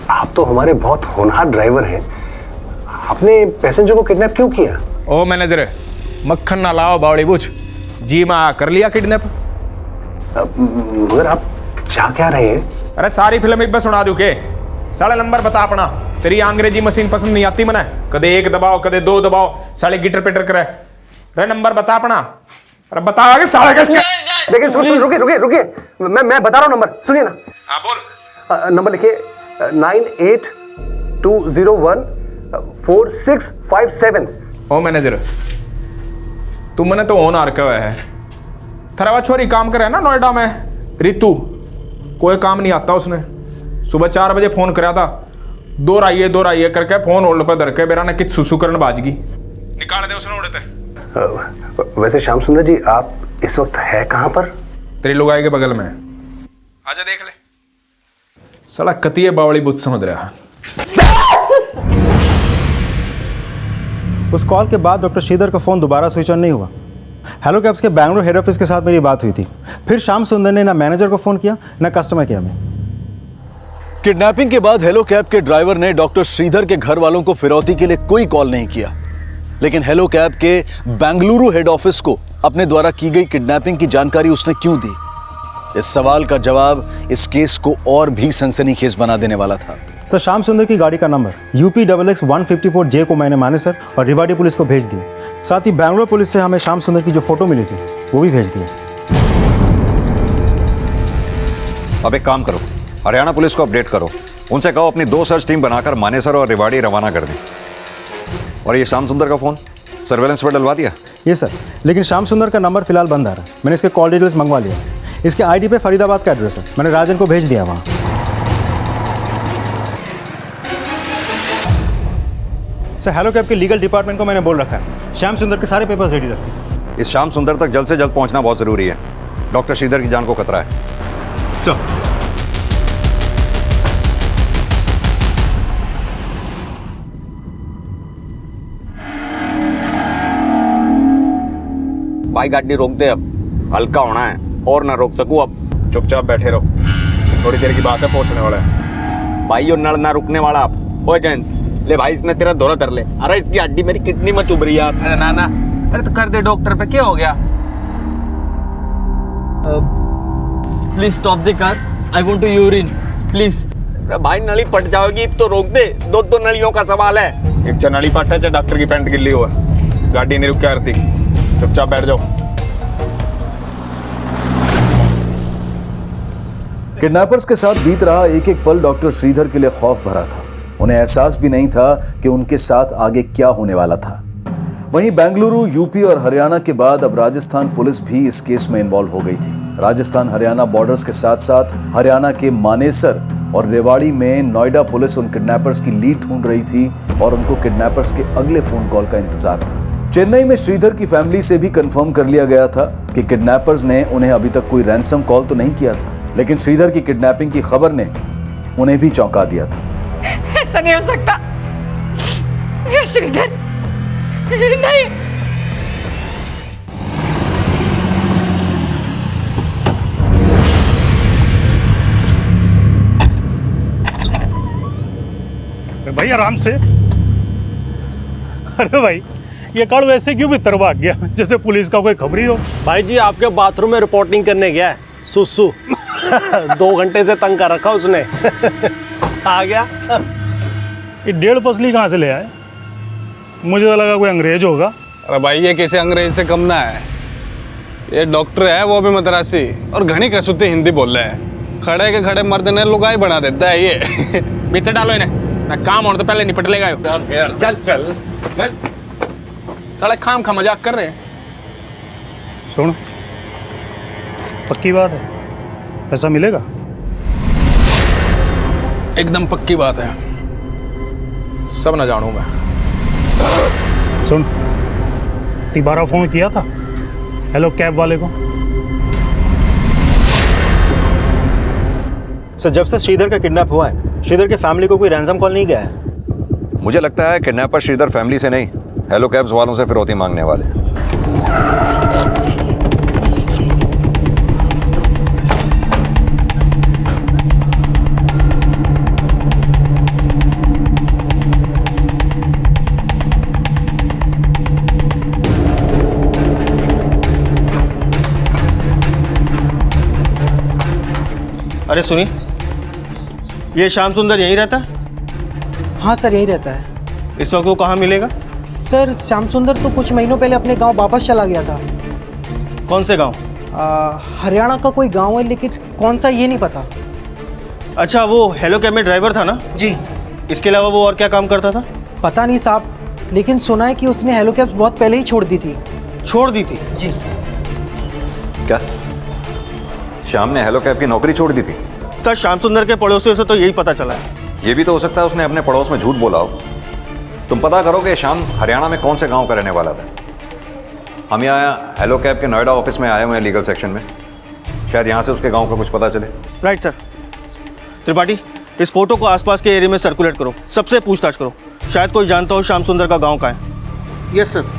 Speaker 5: आप तो हमारे बहुत होनहार ड्राइवर हैं। आपने पैसेंजर को किडनैप क्यों किया?
Speaker 8: ओ मैनेजर, मक्खन ना लाओ बावड़ी बुझ। जी माँ कर लिया किडनैप।
Speaker 5: मगर आप चाह क्या रहे हैं?
Speaker 8: अरे सारी फिल्म एक बार सुना दूं के? साले नंबर बता अपना। तेरी अंग्रेजी मशीन पसंद नहीं आती मने, कदे 1 दबाओ कदे 2 दबाओ, साले गिटर पिटर करे। रे नंबर बता अपना। अरे बता आगे साले किसका?
Speaker 5: लेकिन सुन रुकिए, मैं बता रहा हूँ नंबर, सुनिए ना।
Speaker 8: हाँ बोल।
Speaker 5: नंबर लिखिए 9820146557।
Speaker 8: ओ मैनेजर, तुम मैंने तो ऑन आर का है, थरावा छोरी काम करे ना नोएडा में, रितु, कोई काम नहीं आता उसने। सुबह 4 बजे फोन कराया था, दो राइए करके फोन होल्ड पर धर के बेरा ने कित सुसु करन बाज गई, निकाल दे उसने उड़ते।
Speaker 5: वैसे श्याम सुंदर जी आप इस वक्त है कहाँ पर?
Speaker 8: तेरी लुगाई के बगल में, आजा देख ले। साला कतिये बावली बुत समझ रहा।
Speaker 10: उस कॉल के बाद डॉक्टर श्रीधर का फ़ोन दोबारा स्विच ऑन नहीं हुआ। हेलो कैब्स के बैंगलोर हेड ऑफिस के साथ मेरी बात हुई थी। फिर श्याम सुंदर ने ना मैनेजर को फ़ोन किया ना कस्टमर केयर में।
Speaker 1: किडनैपिंग के बाद हेलो कैब के ड्राइवर ने डॉक्टर श्रीधर के घर वालों को फिरौती के लिए कोई कॉल नहीं किया, लेकिन हेलो कैब के बेंगलुरु हेड ऑफिस को अपने द्वारा की गई किडनैपिंग की जानकारी उसने क्यों दी? इस सवाल का जवाब इस केस को और भी सनसनीखेज बना देने वाला था।
Speaker 10: सर, श्याम सुंदर की गाड़ी का नंबर UP XX 154J को मैंने मानेसर और रिवाड़ी पुलिस को भेज दिया। साथ ही बैंगलोर पुलिस से हमें श्याम सुंदर की जो फोटो मिली थी वो भी भेज दिया।
Speaker 23: अब एक काम करो, हरियाणा पुलिस को अपडेट करो, उनसे कहो अपनी 2 सर्च टीम बनाकर मानेसर और रिवाड़ी रवाना कर दें। और ये श्याम सुंदर का फ़ोन सर्वेलेंस पर डलवा दिया?
Speaker 10: ये सर, लेकिन श्याम सुंदर का नंबर फिलहाल बंद आ रहा है। मैंने इसके कॉल डिटेल्स मंगवा लिया। इसके ID पे फरीदाबाद का एड्रेस है, मैंने राजन को भेज दिया वहाँ। सर, हेलो कैब के लीगल डिपार्टमेंट को मैंने बोल रखा है श्याम सुंदर के सारे पेपर्स रेडी रखें।
Speaker 23: इस श्याम सुंदर तक जल्द से जल्द पहुंचना बहुत ज़रूरी है। डॉक्टर श्रीधर की जान को खतरा है।
Speaker 10: सर,
Speaker 12: भाई गाड़ी रोक दे, अब हल्का होना है और ना रोक सकूं अब।
Speaker 8: चुपचाप बैठे रहो, थोड़ी देर की बात है, पहुंचने वाला है।
Speaker 12: भाई यो नल ना रुकने वाला अब। ओ जयंत, ले भाई इसने तेरा दौरा कर ले। अरे इसकी हड्डी मेरी किडनी में चुभ रही है। अरे ना ना, अरे तो कर दे डॉक्टर पे, क्या हो गया?
Speaker 19: Please stop the car, I want to urine please.
Speaker 12: भाई नली फट जाएगी, अब तो रोक दे, 2 नलियों का सवाल है।
Speaker 8: एक चाहे नली फट है चाहे डॉक्टर की पैंट गिल्ली हो, गाड़ी नहीं रुक के आरती, चुपचाप बैठ जाओ।
Speaker 1: किडनैपर्स के साथ बीत रहा एक एक पल डॉक्टर श्रीधर के लिए खौफ भरा था। उन्हें एहसास भी नहीं था कि उनके साथ आगे क्या होने वाला था। वहीं बेंगलुरु, यूपी और हरियाणा के बाद अब राजस्थान पुलिस भी इस केस में इन्वॉल्व हो गई थी। राजस्थान हरियाणा बॉर्डर्स के साथ साथ हरियाणा के मानेसर और रेवाड़ी में नोएडा पुलिस उन किडनैपर्स की लीड ढूंढ रही थी और उनको किडनैपर्स के अगले फोन कॉल का इंतजार था। चेन्नई में श्रीधर की फैमिली से भी कंफर्म कर लिया गया था कि किडनैपर्स ने उन्हें अभी तक कोई रैंसम कॉल तो नहीं किया था, लेकिन श्रीधर की किडनैपिंग की खबर ने उन्हें भी चौंका दिया था।
Speaker 2: ऐसा नहीं हो सकता, ये श्रीधर नहीं।
Speaker 4: भाई आराम से। अरे भाई ये कार्ड वैसे क्यों भीतर भाग गया जैसे पुलिस का कोई खबर ही हो।
Speaker 12: भाई जी आपके बाथरूम में रिपोर्टिंग करने गया है सुसु 2 घंटे से तंग कर रखा उसने आ गया।
Speaker 4: ये 1.5 पसली कहाँ से ले आए? मुझे तो लगा कोई अंग्रेज होगा।
Speaker 9: अरे भाई ये किसी अंग्रेज से कम ना है, ये डॉक्टर है वो भी मद्रासी और घनी कसूती हिंदी बोल रहे हैं। खड़े के खड़े मर्द ने लुगाई बना देता है ये।
Speaker 8: भीतर डालो इन्हें, ना काम और तो पहले निपट लेगा।
Speaker 12: चल चल
Speaker 8: साले खाम खा मजाक कर रहे हैं।
Speaker 4: सुन, पक्की बात है, पैसा मिलेगा?
Speaker 8: एकदम पक्की बात है, सब ना जानू मैं।
Speaker 4: सुन, तिबारा फोन किया था हेलो कैब वाले को।
Speaker 10: सर, जब से श्रीधर का किडनैप हुआ है श्रीधर के फैमिली को कोई रैंसम कॉल नहीं गया है।
Speaker 23: मुझे लगता है किडनैपर श्रीधर फैमिली से नहीं, हेलो कैब्स वालों से फिरौती मांगने वाले।
Speaker 10: अरे सुनिए, ये श्याम सुंदर यहीं रहता है?
Speaker 11: हाँ सर, यहीं रहता है।
Speaker 10: इस वक्त वो कहाँ मिलेगा?
Speaker 11: सर श्याम सुंदर तो कुछ महीनों पहले अपने गांव वापस चला गया था।
Speaker 10: कौन से गांव?
Speaker 11: हरियाणा का कोई गांव है, लेकिन कौन सा ये नहीं पता।
Speaker 10: अच्छा, वो हेलो कैब में ड्राइवर था ना?
Speaker 11: जी।
Speaker 10: इसके अलावा वो और क्या काम करता था?
Speaker 11: पता नहीं साहब, लेकिन सुना है कि उसने हेलो कैब्स बहुत पहले ही छोड़ दी थी।
Speaker 10: छोड़ दी थी?
Speaker 11: जी।
Speaker 23: क्या श्याम ने हेलो कैब की नौकरी छोड़ दी थी?
Speaker 16: सर श्याम सुंदर के पड़ोसियों से तो यही पता चला है।
Speaker 23: ये भी तो हो सकता है उसने अपने पड़ोस में झूठ बोला हो। तुम पता करो कि श्याम हरियाणा में कौन से गांव का रहने वाला था। हम यहाँ हेलो कैब के नोएडा ऑफिस में आए हुए हैं लीगल सेक्शन में, शायद यहाँ से उसके गांव का कुछ पता चले।
Speaker 16: Right sir. त्रिपाठी, इस फोटो को आसपास के एरिया में सर्कुलेट करो, सबसे पूछताछ करो, शायद कोई जानता हो श्याम सुंदर का गांव कहाँ है।
Speaker 3: Yes sir.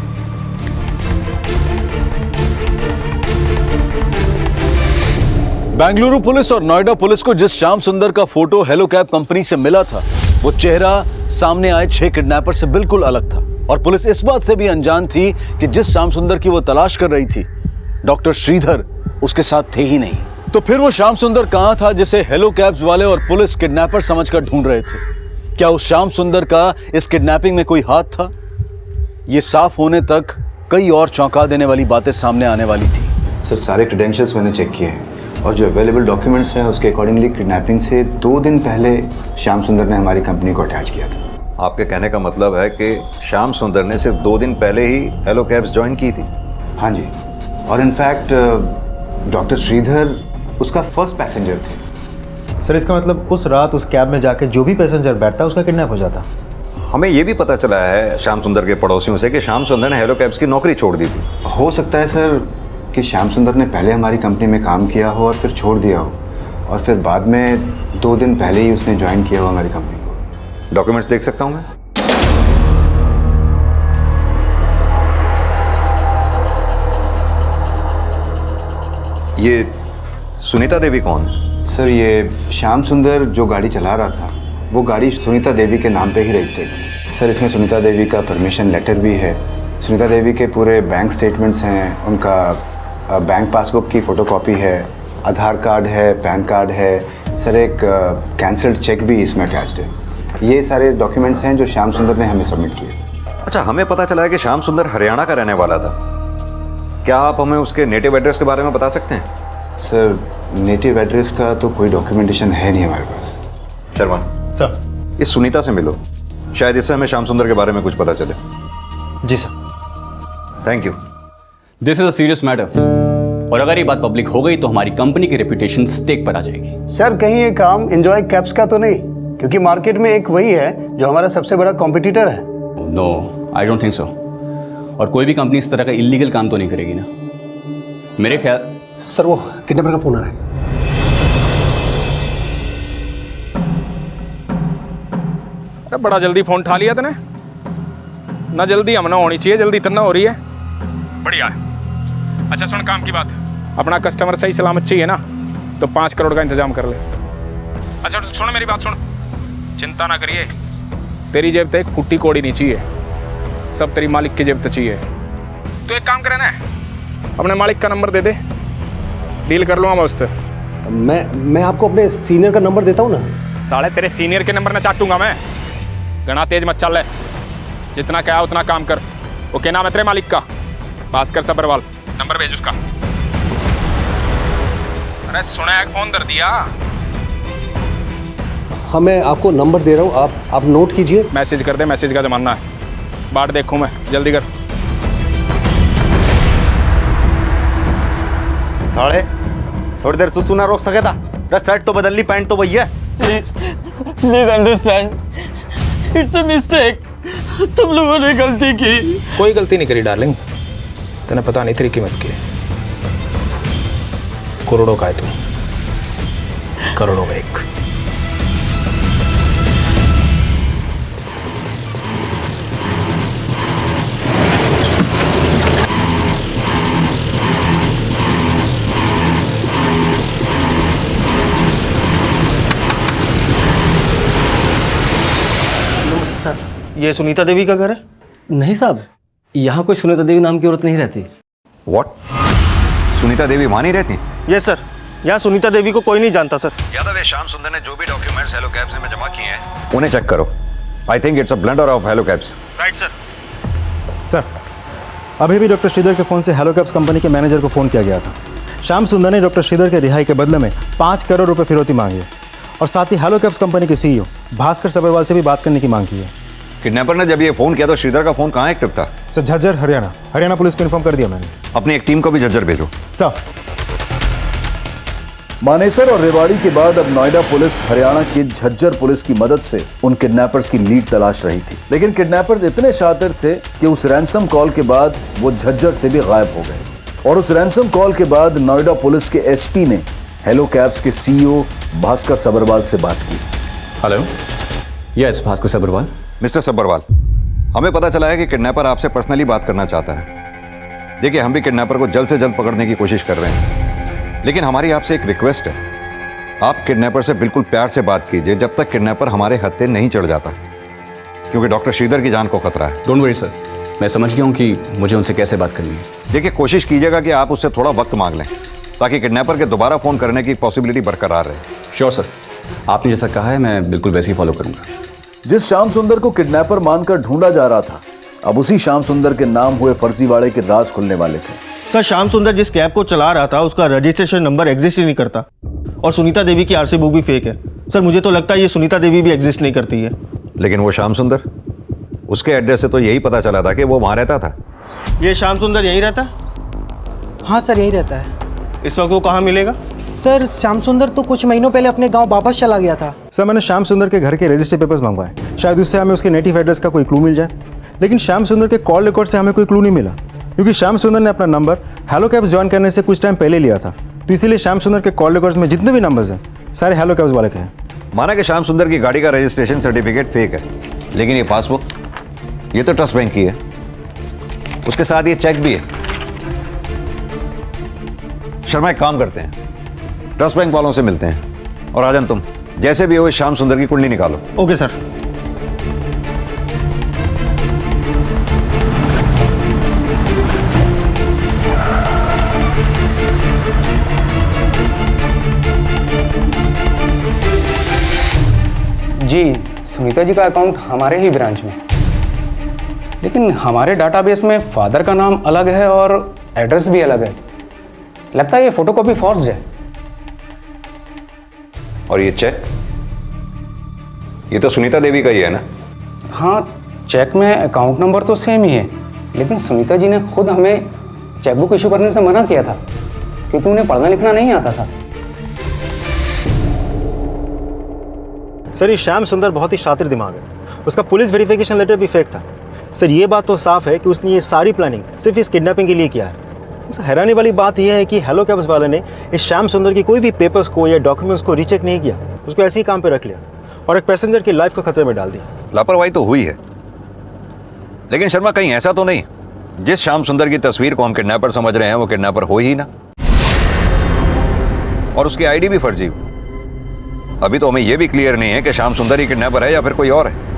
Speaker 1: बेंगलुरु पुलिस और नोएडा पुलिस को जिस श्याम सुंदर का फोटो हेलो कैब कंपनी से मिला था, वो चेहरा सामने आए 6 किडनैपर से बिल्कुल अलग था। और पुलिस इस बात से भी अनजान थी कि जिस श्याम सुंदर की वो तलाश कर रही थी, डॉक्टर श्रीधर उसके साथ थे ही नहीं। तो फिर वो श्याम सुंदर कहां था जिसे हेलो कैब्स वाले और पुलिस किडनैपर समझकर ढूंढ रहे थे? क्या उस श्याम सुंदर का इस किडनैपिंग में कोई हाथ था? ये साफ होने तक कई और चौंका देने वाली बातें सामने आने वाली थी।
Speaker 13: सर, सारे क्रेडेंशियल्स मैंने चेक किए हैं और जो अवेलेबल डॉक्यूमेंट्स हैं उसके अकॉर्डिंगली किडनैपिंग से 2 दिन पहले श्याम सुंदर ने हमारी कंपनी को अटैच किया था।
Speaker 23: आपके कहने का मतलब है कि श्याम सुंदर ने सिर्फ 2 दिन पहले ही हेलो कैब्स ज्वाइन की थी?
Speaker 13: हाँ जी, और इनफैक्ट डॉक्टर श्रीधर उसका फर्स्ट पैसेंजर थे।
Speaker 10: सर, इसका मतलब उस रात उस कैब में जाके जो भी पैसेंजर बैठता उसका किडनैप हो जाता।
Speaker 23: हमें यह भी पता चला है श्याम सुंदर के पड़ोसियों से कि श्याम सुंदर ने हेलो कैब्स की नौकरी छोड़ दी थी।
Speaker 13: हो सकता है सर कि श्याम सुंदर ने पहले हमारी कंपनी में काम किया हो और फिर छोड़ दिया हो, और फिर बाद में 2 दिन पहले ही उसने ज्वाइन किया हो हमारी कंपनी को।
Speaker 23: डॉक्यूमेंट्स देख सकता हूं मैं? ये सुनीता देवी कौन?
Speaker 13: सर, ये श्याम सुंदर जो गाड़ी चला रहा था वो गाड़ी सुनीता देवी के नाम पे ही रजिस्टर्ड थी। सर, इसमें सुनीता देवी का परमिशन लेटर भी है, सुनीता देवी के पूरे बैंक स्टेटमेंट्स हैं, उनका बैंक पासबुक की फ़ोटोकॉपी है, आधार कार्ड है, पैन कार्ड है, सर एक कैंसल्ड चेक भी इसमें अटैच्ड है। ये सारे डॉक्यूमेंट्स हैं जो श्याम सुंदर ने हमें सबमिट किए।
Speaker 23: अच्छा, हमें पता चला है कि श्याम सुंदर हरियाणा का रहने वाला था। क्या आप हमें उसके नेटिव एड्रेस के बारे में बता सकते हैं?
Speaker 13: सर, नेटिव एड्रेस का तो कोई डॉक्यूमेंटेशन है नहीं हमारे पास।
Speaker 23: शर्मा
Speaker 10: सर,
Speaker 23: इस सुनीता से मिलो, शायद इससे हमें श्याम सुंदर के बारे में कुछ पता चले।
Speaker 10: जी sir.
Speaker 23: Thank you.
Speaker 15: This is a serious matter, और अगर ये बात पब्लिक हो गई तो हमारी कंपनी की रेपुटेशन स्टेक पर आ जाएगी।
Speaker 11: सर, कहीं ये काम एंजॉय कैब्स का तो नहीं, क्योंकि मार्केट में एक वही है जो हमारा सबसे बड़ा कॉम्पिटिटर है।
Speaker 15: No, I don't think so. और कोई भी कंपनी इस तरह का इलीगल काम तो नहीं करेगी ना, मेरे ख्याल।
Speaker 14: सर, वो किडनैपर का फोन आ रहा है।
Speaker 8: अरे बड़ा जल्दी फोन उठा लिया तूने ना, जल्दी हमने होनी चाहिए, जल्दी इतना हो रही है। बढ़िया है। अच्छा सुन, काम की बात, अपना कस्टमर सही सलामत चाहिए ना, तो 5 करोड़ का इंतजाम कर ले। अच्छा सुन मेरी बात सुन, चिंता ना करिए, तेरी जेब तक एक फुट्टी कोड़ी नहीं चाहिए, सब तेरी मालिक की जेब तक चाहिए। तो एक काम करे ना, अपने मालिक का नंबर दे दे, डील कर लूँगा मैं उससे।
Speaker 14: मैं आपको अपने सीनियर का नंबर देता हूँ ना।
Speaker 8: साले तेरे सीनियर के नंबर ना चाटूंगा मैं, घना तेज मत चल, जितना क्या उतना काम कर। वो क्या नाम है तेरे मालिक का? भास्कर सब्रवाल, नंबर भेज उसका। अरे सुना, एक फोन कर दिया।
Speaker 14: हाँ, मैं आपको नंबर दे रहा हूँ, आप नोट कीजिए।
Speaker 8: मैसेज कर दे, मैसेज का जमाना है, बाट देखूं मैं, जल्दी कर।
Speaker 16: साढ़े थोड़ी देर सुना रोक सके था? शर्ट तो बदल ली, पैंट तो वही है।
Speaker 11: Please understand, it's a mistake. तुम लोगों ने गलती की।
Speaker 8: कोई गलती नहीं करी डार्लिंग, तने पता नहीं तेरी कीमत की। करोड़ों का है तू, करोड़ों का एक।
Speaker 16: ये सुनीता देवी का घर है?
Speaker 11: नहीं साहब, यहाँ कोई सुनीता देवी नाम की औरत नहीं रहती।
Speaker 23: व्हाट? सुनीता देवी वहाँ नहीं रहती?
Speaker 16: यस सर, यहाँ सुनीता देवी को कोई नहीं जानता सर।
Speaker 23: यादव, श्याम सुंदर ने जो भी डॉक्यूमेंट्स हेलो कैब्स में जमा किए हैं उन्हें चेक करो। I think it's a blunder of hello cabs.
Speaker 16: Right sir.
Speaker 10: Sir, अभी भी डॉक्टर श्रीधर के फ़ोन से हेलो कैब्स कंपनी के मैनेजर को फ़ोन किया गया था। श्याम सुंदर ने डॉक्टर श्रीधर के रिहाई के बदले में 5 करोड़ रुपए फिरौती मांगी है, और साथ ही हेलो कैब्स कंपनी के सीईओ भास्कर सब्रवाल से भी बात करने की मांग की है।
Speaker 23: किडनैपर ने जब ये फोन किया तो श्रीधर का फोन कहाँ एक्टिव था?
Speaker 10: सर, झज्जर हरियाणा पुलिस को इन्फॉर्म कर दिया मैंने।
Speaker 23: अपनी एक टीम को भी झज्जर भेजो।
Speaker 10: सर।
Speaker 1: मानेसर और रेवाड़ी के बाद अब नोएडा पुलिस हरियाणा के झज्जर पुलिस की मदद से उन किडनैपर्स की लीड तलाश रही थी। लेकिन किडनैपर्स इतने शातिर थे कि उस रैंसम कॉल के बाद वो झज्जर से भी गायब हो गए। और उस रैंसम कॉल के बाद नोएडा पुलिस के एसपी ने हेलो कैब्स के सीईओ भास्कर सब्रवाल से बात की।
Speaker 15: Hello, yes Bhaskar Sabharwal.
Speaker 23: Mister Sabharwal, हमें पता चला है कि किडनैपर आपसे पर्सनली बात करना चाहता है। देखिए, हम भी किडनैपर को जल्द से जल्द पकड़ने की कोशिश कर रहे हैं, लेकिन हमारी आपसे एक रिक्वेस्ट है। आप किडनैपर से बिल्कुल प्यार से बात कीजिए जब तक किडनैपर हमारे हत्थे नहीं चढ़ जाता, क्योंकि डॉक्टर श्रीधर की जान को खतरा है।
Speaker 15: डोंट वरी सर, मैं समझ गया हूँ कि मुझे उनसे कैसे बात करनी है।
Speaker 23: देखिए, कोशिश कीजिएगा कि आप उससे थोड़ा वक्त मांग लें ताकि किडनैपर के दोबारा फ़ोन करने की पॉसिबिलिटी बरकरार रहे।
Speaker 15: श्योर सर, आपने जैसा कहा है मैं बिल्कुल वैसे ही फॉलो करूँगा।
Speaker 1: जिस श्याम सुंदर को किडनैपर मानकर ढूंढा जा रहा था, अब उसी श्याम सुंदर के नाम हुए फर्जीवाड़े के राज खुलने वाले थे।
Speaker 16: सर, श्याम सुंदर जिस कैब को चला रहा था उसका रजिस्ट्रेशन नंबर एग्जिस्ट ही नहीं करता, और सुनीता देवी की आरसी बुक भी फेक है। सर, मुझे तो लगता है ये सुनीता देवी भी एग्जिस्ट नहीं करती है।
Speaker 23: लेकिन वो श्याम सुंदर, उसके एड्रेस से तो यही पता चला था कि वो वहाँ रहता था।
Speaker 16: ये श्याम सुंदर यहीं रहता है?
Speaker 17: हाँ सर, यहीं रहता है।
Speaker 16: इस वक्त वो कहाँ मिलेगा?
Speaker 17: सर, श्याम सुंदर तो कुछ महीनों पहले अपने गांव वापस चला गया था।
Speaker 10: सर, मैंने श्याम सुंदर के घर के रजिस्टर पेपर्स मंगवाए, शायद उससे हमें उसके नेटिव एड्रेस का कोई क्लू मिल जाए। लेकिन श्याम सुंदर के कॉल रिकॉर्ड से हमें कोई क्लू नहीं मिला, क्योंकि श्याम सुंदर ने अपना नंबर हेलो कैब्स ज्वाइन करने से कुछ टाइम पहले लिया था। तो इसीलिए श्याम सुंदर के कॉल रिकॉर्ड्स में जितने भी नंबर्स हैं सारे हेलो कैब्स वाले के हैं।
Speaker 23: माना कि श्याम सुंदर की गाड़ी का रजिस्ट्रेशन सर्टिफिकेट फेक है, लेकिन ये पासबुक, ये तो ट्रस्ट बैंक की है, उसके साथ ये चेक भी है। शर्मा, एक काम करते हैं, ट्रस्ट बैंक वालों से मिलते हैं, और राजन तुम जैसे भी हो इस श्याम सुंदर की कुंडली निकालो।
Speaker 16: Okay sir.
Speaker 12: जी, सुनीता जी का अकाउंट हमारे ही ब्रांच में, लेकिन हमारे डाटाबेस में फादर का नाम अलग है और एड्रेस भी अलग है। लगता है ये फोटोकॉपी फॉर्ज है।
Speaker 23: और ये चेक, ये तो सुनीता देवी का ही है ना?
Speaker 12: हाँ, चेक में अकाउंट नंबर तो सेम ही है, लेकिन सुनीता जी ने खुद हमें चेकबुक इशू करने से मना किया था, क्योंकि उन्हें पढ़ना लिखना नहीं आता था।
Speaker 10: सर, ये श्याम सुंदर बहुत ही शातिर दिमाग है, उसका पुलिस वेरिफिकेशन लेटर भी फेक था। सर, ये बात तो साफ है कि उसने ये सारी प्लानिंग सिर्फ इस किडनैपिंग के लिए किया है। हैरानी वाली बात यह है कि हेलो कैब्स वाले ने इस श्याम सुंदर की कोई भी पेपर्स को या डॉक्यूमेंट्स को रीचेक नहीं किया, उसको ऐसे ही काम पे रख लिया और एक पैसेंजर की लाइफ को खतरे में डाल दिया।
Speaker 23: लापरवाही तो हुई है, लेकिन शर्मा कहीं ऐसा तो नहीं जिस श्याम सुंदर की तस्वीर को हम किडनैपर समझ रहे हैं वो किडनैपर हो ही ना, और उसकी आईडी भी फर्जी हो। अभी तो हमें यह भी क्लियर नहीं है कि श्याम सुंदर ही किडनैपर है या फिर कोई और है।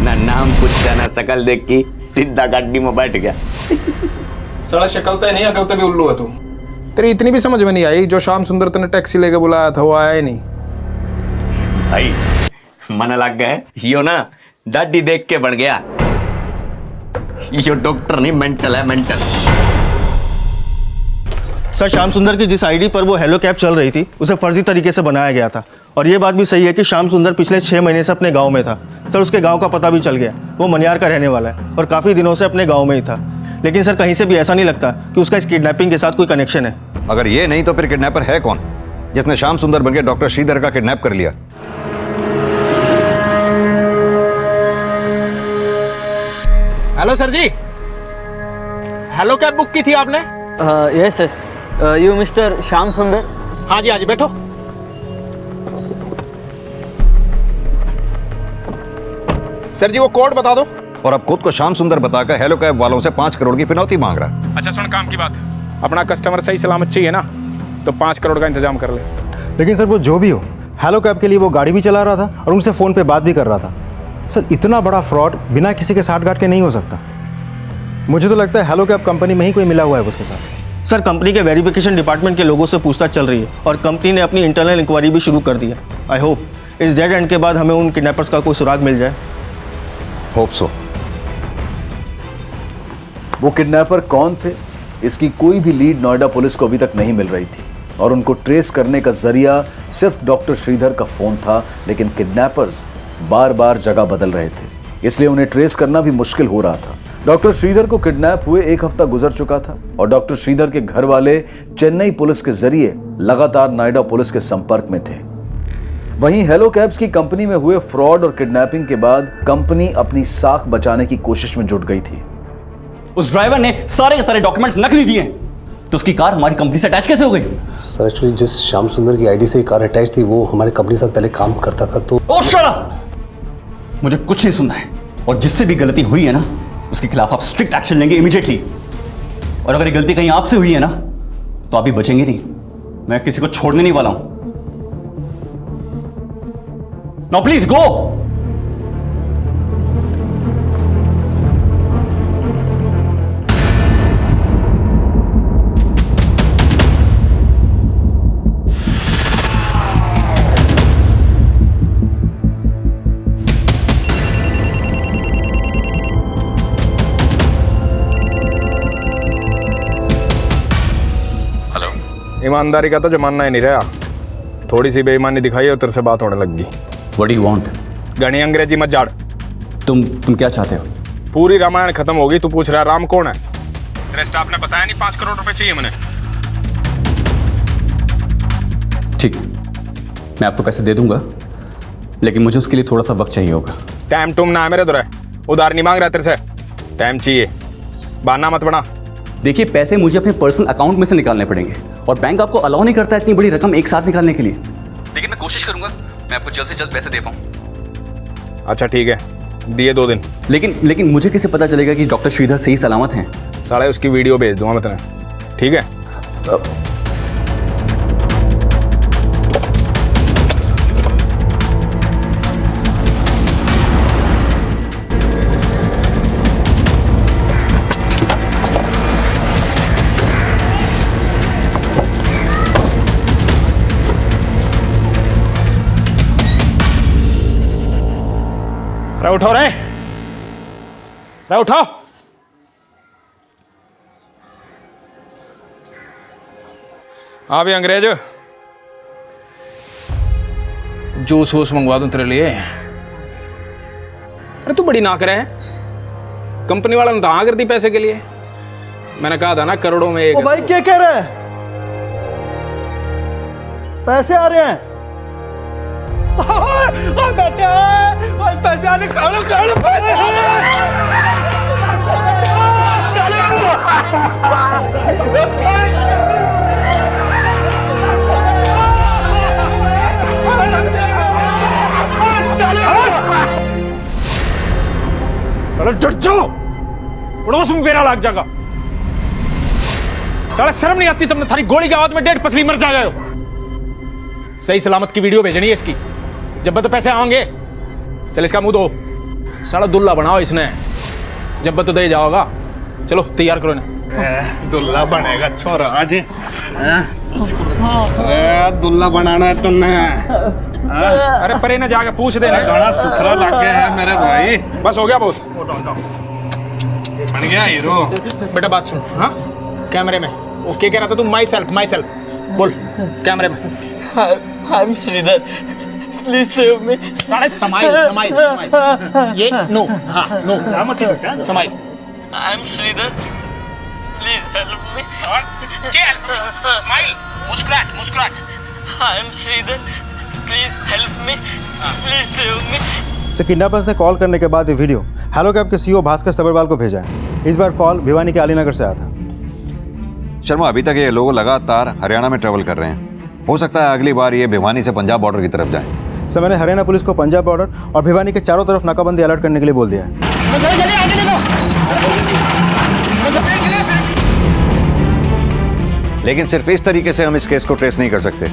Speaker 18: ना नाम पूछा ना शकल देख की सीधा गाड़ी में बैठ गया।
Speaker 8: साला शक्ल तो नहीं, अकल तो भी उल्लू है तू। तेरी इतनी भी समझ में नहीं आई, जो श्याम सुंदर तने टैक्सी लेके बुलाया था वो आया ही नहीं।
Speaker 18: भाई मन लग गया, यो ना दाढ़ी देख के बन गया। यो डॉक्टर नहीं, मेंटल है, मेंटल।
Speaker 16: सर, श्याम सुंदर की जिस आईडी पर वो हेलो कैब चल रही थी उसे फर्जी तरीके से बनाया गया था, और ये बात भी सही है कि श्याम सुंदर पिछले 6 महीने से अपने गांव में था। सर, उसके गांव का पता भी चल गया, वो मनियार का रहने वाला है और काफ़ी दिनों से अपने गांव में ही था। लेकिन सर, कहीं से भी ऐसा नहीं लगता कि उसका इस किडनैपिंग के साथ कोई कनेक्शन है।
Speaker 23: अगर ये नहीं तो फिर किडनैपर है कौन जिसने श्याम सुंदर बनकर डॉक्टर श्रीधर का किडनैप कर लिया?
Speaker 8: Hello sir ji, hello cab book की थी आपने?
Speaker 21: Yes yes, you mister Shyam Sundar?
Speaker 8: हाँ जी, हाँ जी, बैठो। सर जी, वो कोड बता दो।
Speaker 23: और अब खुद को श्याम सुंदर बताकर हेलो कैब वालों से 5 करोड़ की फिनौती मांग रहा है।
Speaker 8: अच्छा सुन, काम की बात, अपना कस्टमर सही सलामत चाहिए ना, तो 5 करोड़ का इंतजाम कर ले।
Speaker 10: लेकिन सर, वो जो भी हो, हेलो कैब के लिए वो गाड़ी भी चला रहा था और उनसे फ़ोन पे बात भी कर रहा था। सर, इतना बड़ा फ्रॉड बिना किसी के साथ गांठ के नहीं हो सकता। मुझे तो लगता है हेलो कैब कंपनी में ही कोई मिला हुआ है उसके साथ।
Speaker 16: सर, कंपनी के वेरिफिकेशन डिपार्टमेंट के लोगों से पूछताछ चल रही है और कंपनी ने अपनी इंटरनल इंक्वायरी भी शुरू कर दी है। आई होप इस डेड एंड के बाद हमें उन किडनैपर्स का कोई सुराग मिल जाए।
Speaker 23: Hope so.
Speaker 1: वो किडनैपर कौन थे, इसकी कोई भी लीड नोएडा पुलिस को अभी तक नहीं मिल रही थी, और उनको ट्रेस करने का जरिया सिर्फ डॉक्टर श्रीधर का फोन था। लेकिन किडनैपर्स बार बार जगह बदल रहे थे, इसलिए उन्हें ट्रेस करना भी मुश्किल हो रहा था। डॉक्टर श्रीधर को किडनैप हुए एक हफ्ता गुजर चुका था और डॉक्टर श्रीधर के घर वाले चेन्नई पुलिस के जरिए लगातार नोएडा पुलिस के संपर्क में थे। वहीं हेलो कैब्स की कंपनी में हुए फ्रॉड और किडनैपिंग के बाद कंपनी अपनी साख बचाने की कोशिश में जुट गई थी।
Speaker 15: उस ड्राइवर ने सारे के सारे डॉक्यूमेंट्स नकली दिए, तो उसकी कार हमारी कंपनी से अटैच कैसे हो गई?
Speaker 6: सर एक्चुअली जिस श्याम सुंदर की आईडी से कार अटैच थी वो हमारे कंपनी के साथ पहले काम करता था। तो
Speaker 15: शट अप! मुझे कुछ नहीं सुनना है, और जिससे भी गलती हुई है ना उसके खिलाफ आप स्ट्रिक्ट एक्शन लेंगे इमीडिएटली। और अगर ये गलती कहीं आपसे हुई है ना तो आप भी बचेंगे नहीं। मैं किसी को छोड़ने नहीं वाला हूं। Now please go.
Speaker 8: ईमानदारी का तो जमाना ही नहीं रहा। थोड़ी सी बेईमानी दिखाई और तेरे से बात होने लग गई।
Speaker 15: What do you want?
Speaker 8: घनी अंग्रेजी मत झाड़।
Speaker 15: तुम क्या चाहते हो?
Speaker 8: पूरी रामायण खत्म होगी, तू पूछ रहा है राम कौन है? तेरे स्टाफ ने बताया नहीं 5 करोड़ रुपए चाहिए मैंने।
Speaker 15: ठीक, मैं आपको पैसे दे दूंगा, लेकिन मुझे उसके लिए थोड़ा सा वक्त चाहिए होगा।
Speaker 8: टाइम टूम ना है मेरे दुरा, उधार नहीं मांग रहा तेरे से, टाइम चाहिए, बहाना मत बना।
Speaker 15: देखिए, पैसे मुझे अपने पर्सनल अकाउंट में से निकालने पड़ेंगे और बैंक आपको अलाउ नहीं करता इतनी बड़ी रकम एक साथ निकालने के लिए। लेकिन मैं कोशिश करूंगा मैं आपको जल्द से जल्द पैसे दे पाऊं।
Speaker 8: अच्छा ठीक है, दिए 2 दिन।
Speaker 15: लेकिन मुझे कैसे पता चलेगा कि डॉक्टर श्रीधर सही सलामत हैं?
Speaker 8: साले उसकी वीडियो भेज दूंगा मैं तुम्हें, ठीक है? उठो रे, उठो। हाँ भी अंग्रेज, जूस वूस मंगवा दूं तेरे लिए। अरे तू बड़ी ना करे, कंपनी वाला ने तो हाँ कर दी पैसे के लिए। मैंने कहा था ना करोड़ों में एक।
Speaker 10: ओ भाई क्या कह रहे हैं? पैसे आ रहे हैं।
Speaker 11: बेटे पैसे आने खाओ पैसे।
Speaker 8: साला डट जाओ, पड़ोस में मेरा लाग जाएगा। साला शर्म नहीं आती तुमने? थारी गोली के आवाज में 1.5 पसली मर जा रहे हो। सही सलामत की वीडियो भेजनी है इसकी, जब तो पैसे आएंगे। चल इसका मुंह दो, साला दुल्ला बनाओ इसने, जब तो दे जाओगा। चलो तैयार करो इन्हें।
Speaker 9: दुल्ला बनेगा छोरा आज। दुल्ला बनाना है तुमने?
Speaker 8: अरे परे ना जाके पूछ देना।
Speaker 9: गाना सुथरा लग गया है मेरे भाई।
Speaker 8: बस हो गया बहुत,
Speaker 9: बन गया हीरो।
Speaker 8: बेटा बात सुन। हाँ कैमरे में वो क्या कह रहा था तू? माई सेल्फ बोल कैमरे में।
Speaker 19: I am Sridhar, please save me.
Speaker 8: सारे समाइल। ये नो, हाँ no smile.
Speaker 19: I am Sridhar, please help me.
Speaker 8: Smile, मुस्कुराहट।
Speaker 19: I am Sridhar, please help me, please save me.
Speaker 10: से किडनैपर्स ने कॉल करने के बाद ये वीडियो हेलो कैब के सीईओ भास्कर सबरवाल को भेजा है। इस बार कॉल भिवानी के अलीनगर से आया था।
Speaker 23: शर्मा, अभी तक ये लोग लगातार हरियाणा में ट्रेवल कर रहे हैं। हो सकता है अगली बार ये भिवानी से पंजाब बॉर्डर की तरफ जाए।
Speaker 10: सर मैंने हरियाणा पुलिस को पंजाब बॉर्डर और भिवानी के चारों तरफ नाकाबंदी अलर्ट करने के लिए बोल दिया है।
Speaker 23: लेकिन सिर्फ इस तरीके से हम इस केस को ट्रेस नहीं कर सकते।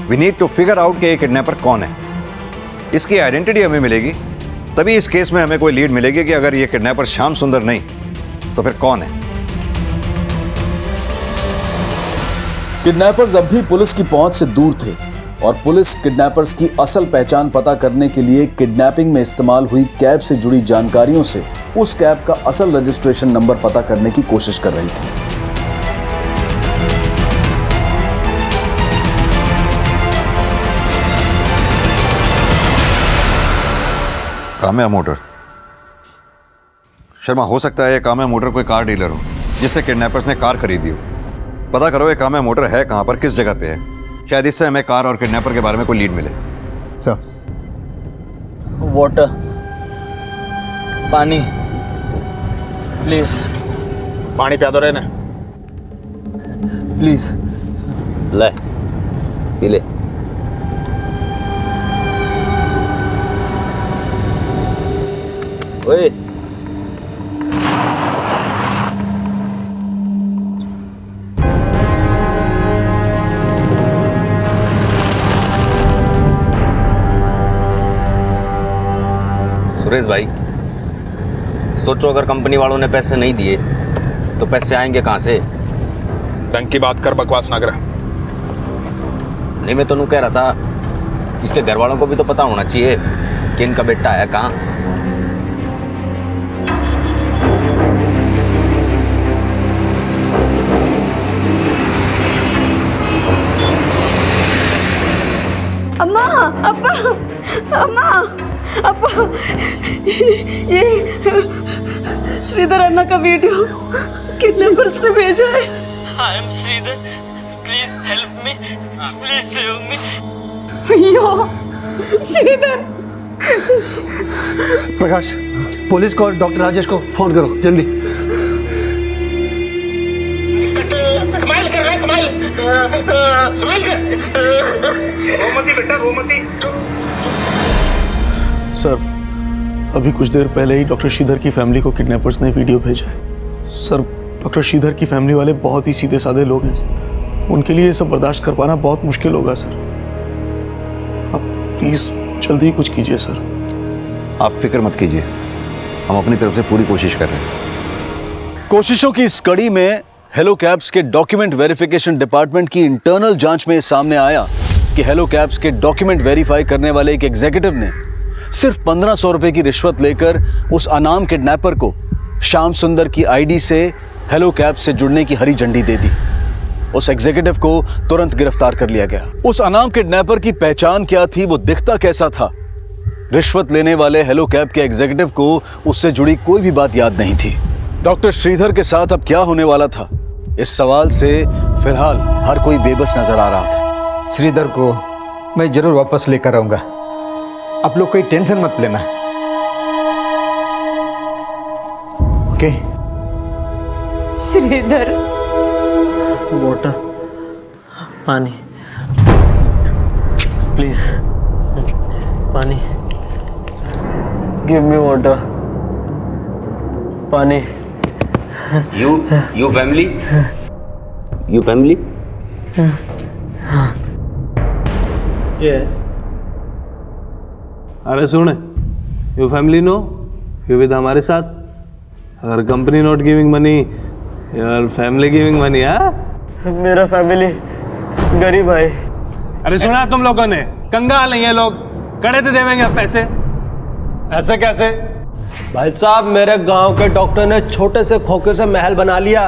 Speaker 23: We need to figure out कि ये किडनैपर कौन है। इसकी आइडेंटिटी हमें मिलेगी तभी इस केस में हमें कोई लीड मिलेगी कि अगर ये किडनैपर श्याम सुंदर नहीं तो फिर कौन है।
Speaker 1: किडनैपर्स अब भी पुलिस की पहुंच से दूर थे और पुलिस किडनैपर्स की असल पहचान पता करने के लिए किडनैपिंग में इस्तेमाल हुई कैब से जुड़ी जानकारियों से उस कैब का असल रजिस्ट्रेशन नंबर पता करने की कोशिश कर रही थी।
Speaker 23: कहाँ है मोटर? शर्मा, हो सकता है ये काम्या मोटर कोई कार डीलर हो जिससे किडनैपर्स ने कार खरीदी हो। पता करो ये काम्या मोटर है कहाँ पर, किस जगह पे है। शायद इससे हमें कार और किडनैपर के बारे में कोई लीड मिले।
Speaker 10: सर,
Speaker 21: वाटर, पानी प्लीज।
Speaker 8: पानी पिया दो रे ना
Speaker 21: प्लीज।
Speaker 18: ले पी ले। ओए सुरेश भाई, सोचो अगर कंपनी वालों ने पैसे नहीं दिए तो पैसे आएंगे कहाँ से?
Speaker 8: ढंग की बात कर, बकवास ना कर।
Speaker 18: नहीं, मैं तो कह रहा था इसके घर वालों को भी तो पता होना चाहिए कि इनका बेटा है कहाँ।
Speaker 2: अम्मा, अब्बा, अम्मा, अब्बा, ये श्रीधर अन्ना का वीडियो किडनैपर्स ने भेजा है।
Speaker 21: I am Sridhar, please help me, please save me.
Speaker 2: अयो श्रीधर।
Speaker 3: प्रकाश, पुलिस को और डॉक्टर राजेश को फोन करो जल्दी।
Speaker 7: स्माइल कर रहा है, स्माइल स्माइल कर।
Speaker 4: रोमती बेटा, रोमती।
Speaker 16: सर, अभी कुछ देर पहले ही डॉक्टर श्रीधर की फैमिली को किडनैपर्स ने वीडियो भेजा है। सर, डॉक्टर श्रीधर की फैमिली वाले बहुत ही सीधे साधे लोग हैं। उनके लिए ये सब बर्दाश्त कर पाना बहुत मुश्किल होगा सर। आप प्लीज़ जल्दी ही कुछ कीजिए सर।
Speaker 23: आप फिक्र मत कीजिए, हम अपनी तरफ से पूरी कोशिश कर रहे हैं।
Speaker 1: कोशिशों की इस कड़ी में हेलो कैब्स के डॉक्यूमेंट वेरिफिकेशन डिपार्टमेंट की इंटरनल जांच में सामने आया कि हेलो कैब्स के डॉक्यूमेंट वेरीफाई करने वाले एक एग्जीक्यूटिव ने सिर्फ 1500 रुपए की रिश्वत लेकर उस अनाम किडनैपर को श्याम सुंदर की आईडी से हेलो कैब्स से जुड़ने की हरी झंडी दे दी। उस एग्जीक्यूटिव को तुरंत गिरफ्तार कर लिया गया। उस अनाम किडनैपर की पहचान क्या थी, वो दिखता कैसा था, रिश्वत लेने वाले हेलो कैब के एग्जीक्यूटिव को उससे जुड़ी कोई भी बात याद नहीं थी। डॉक्टर श्रीधर के साथ अब क्या होने वाला था, इस सवाल से फिलहाल हर कोई बेबस नजर आ रहा था।
Speaker 5: श्रीधर को मैं जरूर वापस लेकर आऊंगा, आप लोग कोई टेंशन मत लेना। ओके?
Speaker 2: श्रीधर,
Speaker 21: वाटर, पानी प्लीज, पानी, गिव मी वाटर, पानी।
Speaker 18: You family, you family.
Speaker 9: क्या है? अरे सुन, you family no, you with हमारे साथ। अगर company not giving money, your family giving money. हाँ,
Speaker 21: मेरा फैमिली गरीब है।
Speaker 9: अरे सुना तुम लोगों ने, कंगाल नहीं है लोग, कड़े तो देवेंगे अब पैसे।
Speaker 11: ऐसे कैसे? भाई साहब, मेरे गांव के डॉक्टर ने छोटे से खोखे से महल बना लिया।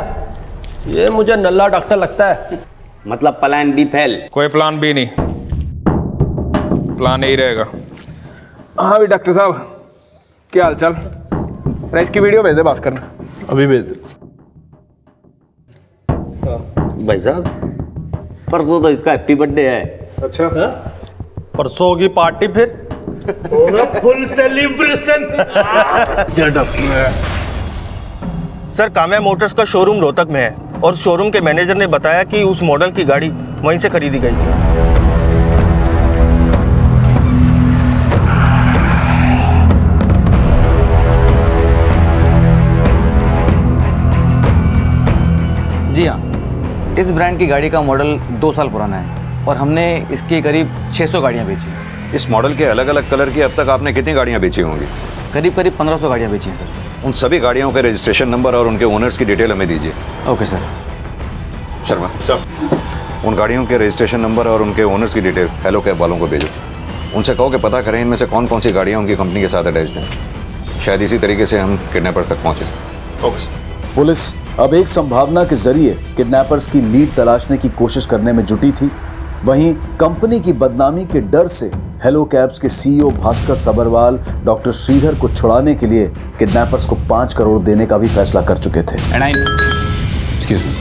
Speaker 11: ये मुझे नल्ला डॉक्टर लगता है।
Speaker 18: मतलब प्लान बी फेल?
Speaker 8: कोई प्लान बी नहीं, प्लान यही रहेगा। हाँ भी डॉक्टर साहब, क्या हाल चाल? रेस की वीडियो भेज दे भास्कर ने।
Speaker 9: अभी भेज दे।
Speaker 18: भाई साहब, परसों तो इसका हैप्पी बर्थडे है।
Speaker 9: अच्छा, परसों होगी पार्टी फिर? Full celebration.
Speaker 16: Sir, Kamya Motors का शोरूम रोहतक में है और शोरूम के मैनेजर ने बताया कि उस मॉडल की गाड़ी वहीं से खरीदी गई थी।
Speaker 13: जी हाँ, इस ब्रांड की गाड़ी का मॉडल 2 साल पुराना है और हमने इसकी करीब 600 गाड़ियाँ बेची हैं।
Speaker 23: इस मॉडल के अलग अलग कलर की अब तक आपने कितनी गाड़ियाँ बेची होंगी?
Speaker 13: करीब 1500 गाड़ियाँ बेची हैं सर।
Speaker 23: उन सभी गाड़ियों के रजिस्ट्रेशन नंबर और उनके ओनर्स की डिटेल हमें दीजिए।
Speaker 13: Okay sir.
Speaker 23: शर्मा सर, उन गाड़ियों के रजिस्ट्रेशन नंबर और उनके ओनर्स की डिटेल हेलो कैब वालों को भेजो। उनसे कहो कि पता करें इनमें से कौन कौन सी गाड़ियाँ उनकी कंपनी के साथ अटैच्ड हैं। शायद इसी तरीके से हम किडनैपर्स तक पहुँचें।
Speaker 8: Okay sir.
Speaker 1: पुलिस अब एक संभावना के जरिए किडनैपर्स की लीड तलाशने की कोशिश करने में जुटी थी, वहीं कंपनी की बदनामी के डर से हेलो कैब्स के सीईओ भास्कर सबरवाल डॉक्टर श्रीधर को छुड़ाने के लिए किडनैपर्स को 5 करोड़ देने का भी फैसला कर चुके थे।
Speaker 12: Excuse me.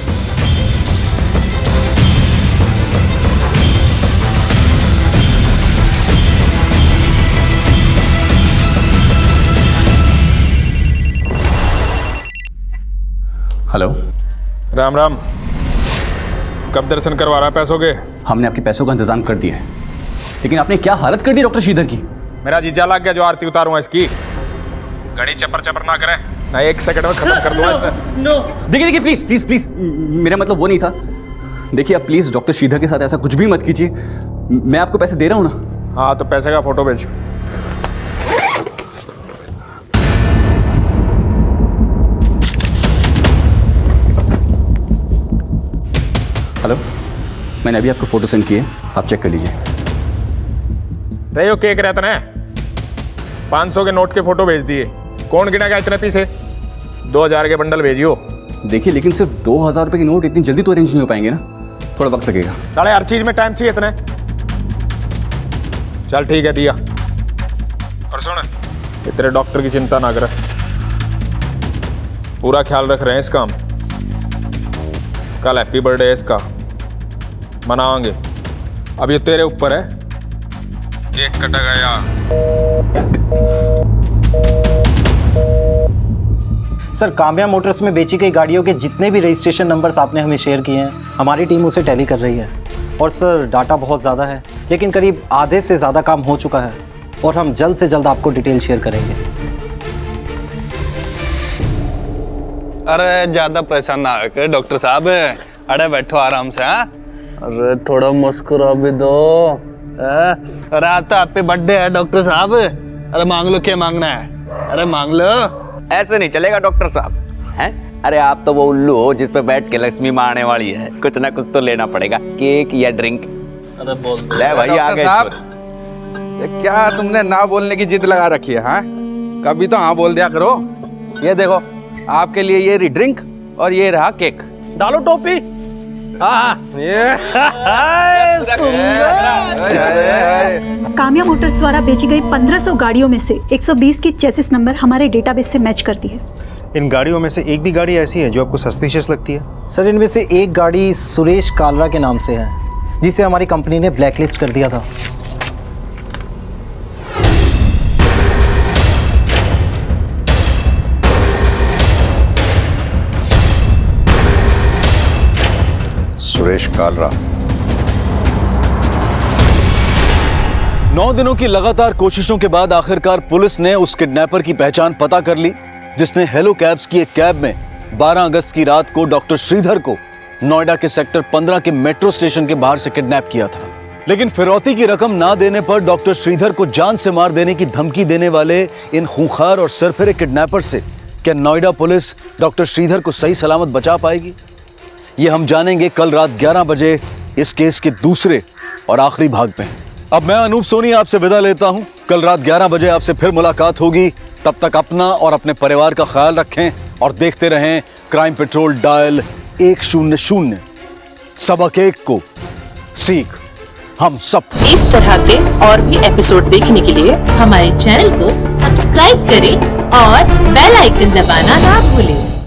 Speaker 12: Hello.
Speaker 8: Ram Ram. कब दर्शन करवा रहा है पैसों के?
Speaker 15: हमने आपके पैसों का इंतजाम कर दिया है, लेकिन आपने क्या हालत कर दी डॉक्टर श्रीधर की।
Speaker 8: मेरा जीजा लग गया जो आरती उतारूंगा इसकी। घड़ी चपर चपर ना करे, ना 1 सेकंड में खत्म कर दूंगा इसे।
Speaker 15: नो देखिए देखिए, प्लीज प्लीज प्लीज, मेरा मतलब वो नहीं था। देखिए आप प्लीज डॉक्टर श्रीधर के साथ ऐसा कुछ भी मत कीजिए। मैं आपको पैसे दे रहा हूं ना।
Speaker 8: हाँ तो पैसे का फोटो भेज।
Speaker 15: हेलो, मैंने अभी आपको फोटो सेंड किए, आप चेक कर लीजिए।
Speaker 8: रहे हो केक रहता ना, 500 के नोट के फोटो भेज दिए। कौन गिनेगा इतने पीसे? 2000 के बंडल भेजियो।
Speaker 15: देखिए लेकिन सिर्फ 2000 रुपए के नोट इतनी जल्दी तो अरेंज नहीं हो पाएंगे ना, थोड़ा वक्त लगेगा।
Speaker 8: साले हर चीज में टाइम चाहिए इतने। चल ठीक है, दिया। और सुन, तेरे डॉक्टर की चिंता ना कर, पूरा ख्याल रख रहे हैं इसका। कल हैप्पी बर्थडे है इसका, मनाएंगे। अब ये तेरे ऊपर है, केक कटा गया।
Speaker 17: सर, काम्या मोटर्स में बेची गई गाड़ियों के जितने भी रजिस्ट्रेशन नंबर्स आपने हमें शेयर किए हैं, हमारी टीम उसे टैली कर रही है। और सर डाटा बहुत ज़्यादा है, लेकिन करीब आधे से ज़्यादा काम हो चुका है और हम जल्द से जल्द आपको डिटेल शेयर करेंगे।
Speaker 9: अरे ज़्यादा परेशान ना हो डॉक्टर साहब, अरे बैठो आराम से। हाँ, अरे थोड़ा मुस्कुरा भी दो। अरे आज तो हैप्पी बर्थडे है डॉक्टर साहब। अरे मांग लो, क्या मांगना है? अरे मांग लो।
Speaker 18: ऐसे नहीं चलेगा डॉक्टर साहब, हैं? अरे आप तो वो उल्लू हो जिस पे बैठ के लक्ष्मी माँ आने वाली है। कुछ ना कुछ तो लेना पड़ेगा, केक या ड्रिंक।
Speaker 9: अरे बोल
Speaker 18: ले भाई, आ गए
Speaker 14: साहब, ये क्या तुमने ना बोलने की जिद लगा रखी है? हाँ, कभी तो हाँ बोल दिया करो। ये देखो, आपके लिए ये रही ड्रिंक और ये रहा केक। डालो टोपी। हाँ ये
Speaker 20: काम्या मोटर्स द्वारा बेची गई 1500 गाड़ियों में से 120 की चेसिस नंबर हमारे डेटाबेस से मैच करती है।
Speaker 10: इन गाड़ियों में से एक भी गाड़ी ऐसी है जो आपको सस्पिशियस लगती है?
Speaker 17: सर, इनमें से एक गाड़ी सुरेश कालरा के नाम से है, जिसे हमारी कंपनी ने ब्लैकलिस्ट कर दिया था।
Speaker 23: सुरेश कालरा।
Speaker 1: 9 दिनों की लगातार कोशिशों के बाद आखिरकार पुलिस ने उस किडनैपर की पहचान पता कर ली जिसने हेलो कैब्स की एक कैब में 12 अगस्त की रात को डॉक्टर श्रीधर को नोएडा के सेक्टर 15 के मेट्रो स्टेशन के बाहर से किडनैप किया था। लेकिन फिरौती की रकम ना देने पर डॉक्टर श्रीधर को जान से मार देने की धमकी देने वाले इन खूंखार और सरफिरे किडनैपर से क्या नोएडा पुलिस डॉक्टर श्रीधर को सही सलामत बचा पाएगी? ये हम जानेंगे कल रात 11 बजे इस केस के दूसरे और आखिरी भाग में। अब मैं अनूप सोनी आपसे विदा लेता हूं। कल रात 11 बजे आपसे फिर मुलाकात होगी। तब तक अपना और अपने परिवार का ख्याल रखें और देखते रहें क्राइम पेट्रोल डायल 100। सबक एक को सीख हम सब।
Speaker 22: इस तरह के और भी एपिसोड देखने के लिए हमारे चैनल को सब्सक्राइब करें और बेल आइकन दबाना ना भूलें।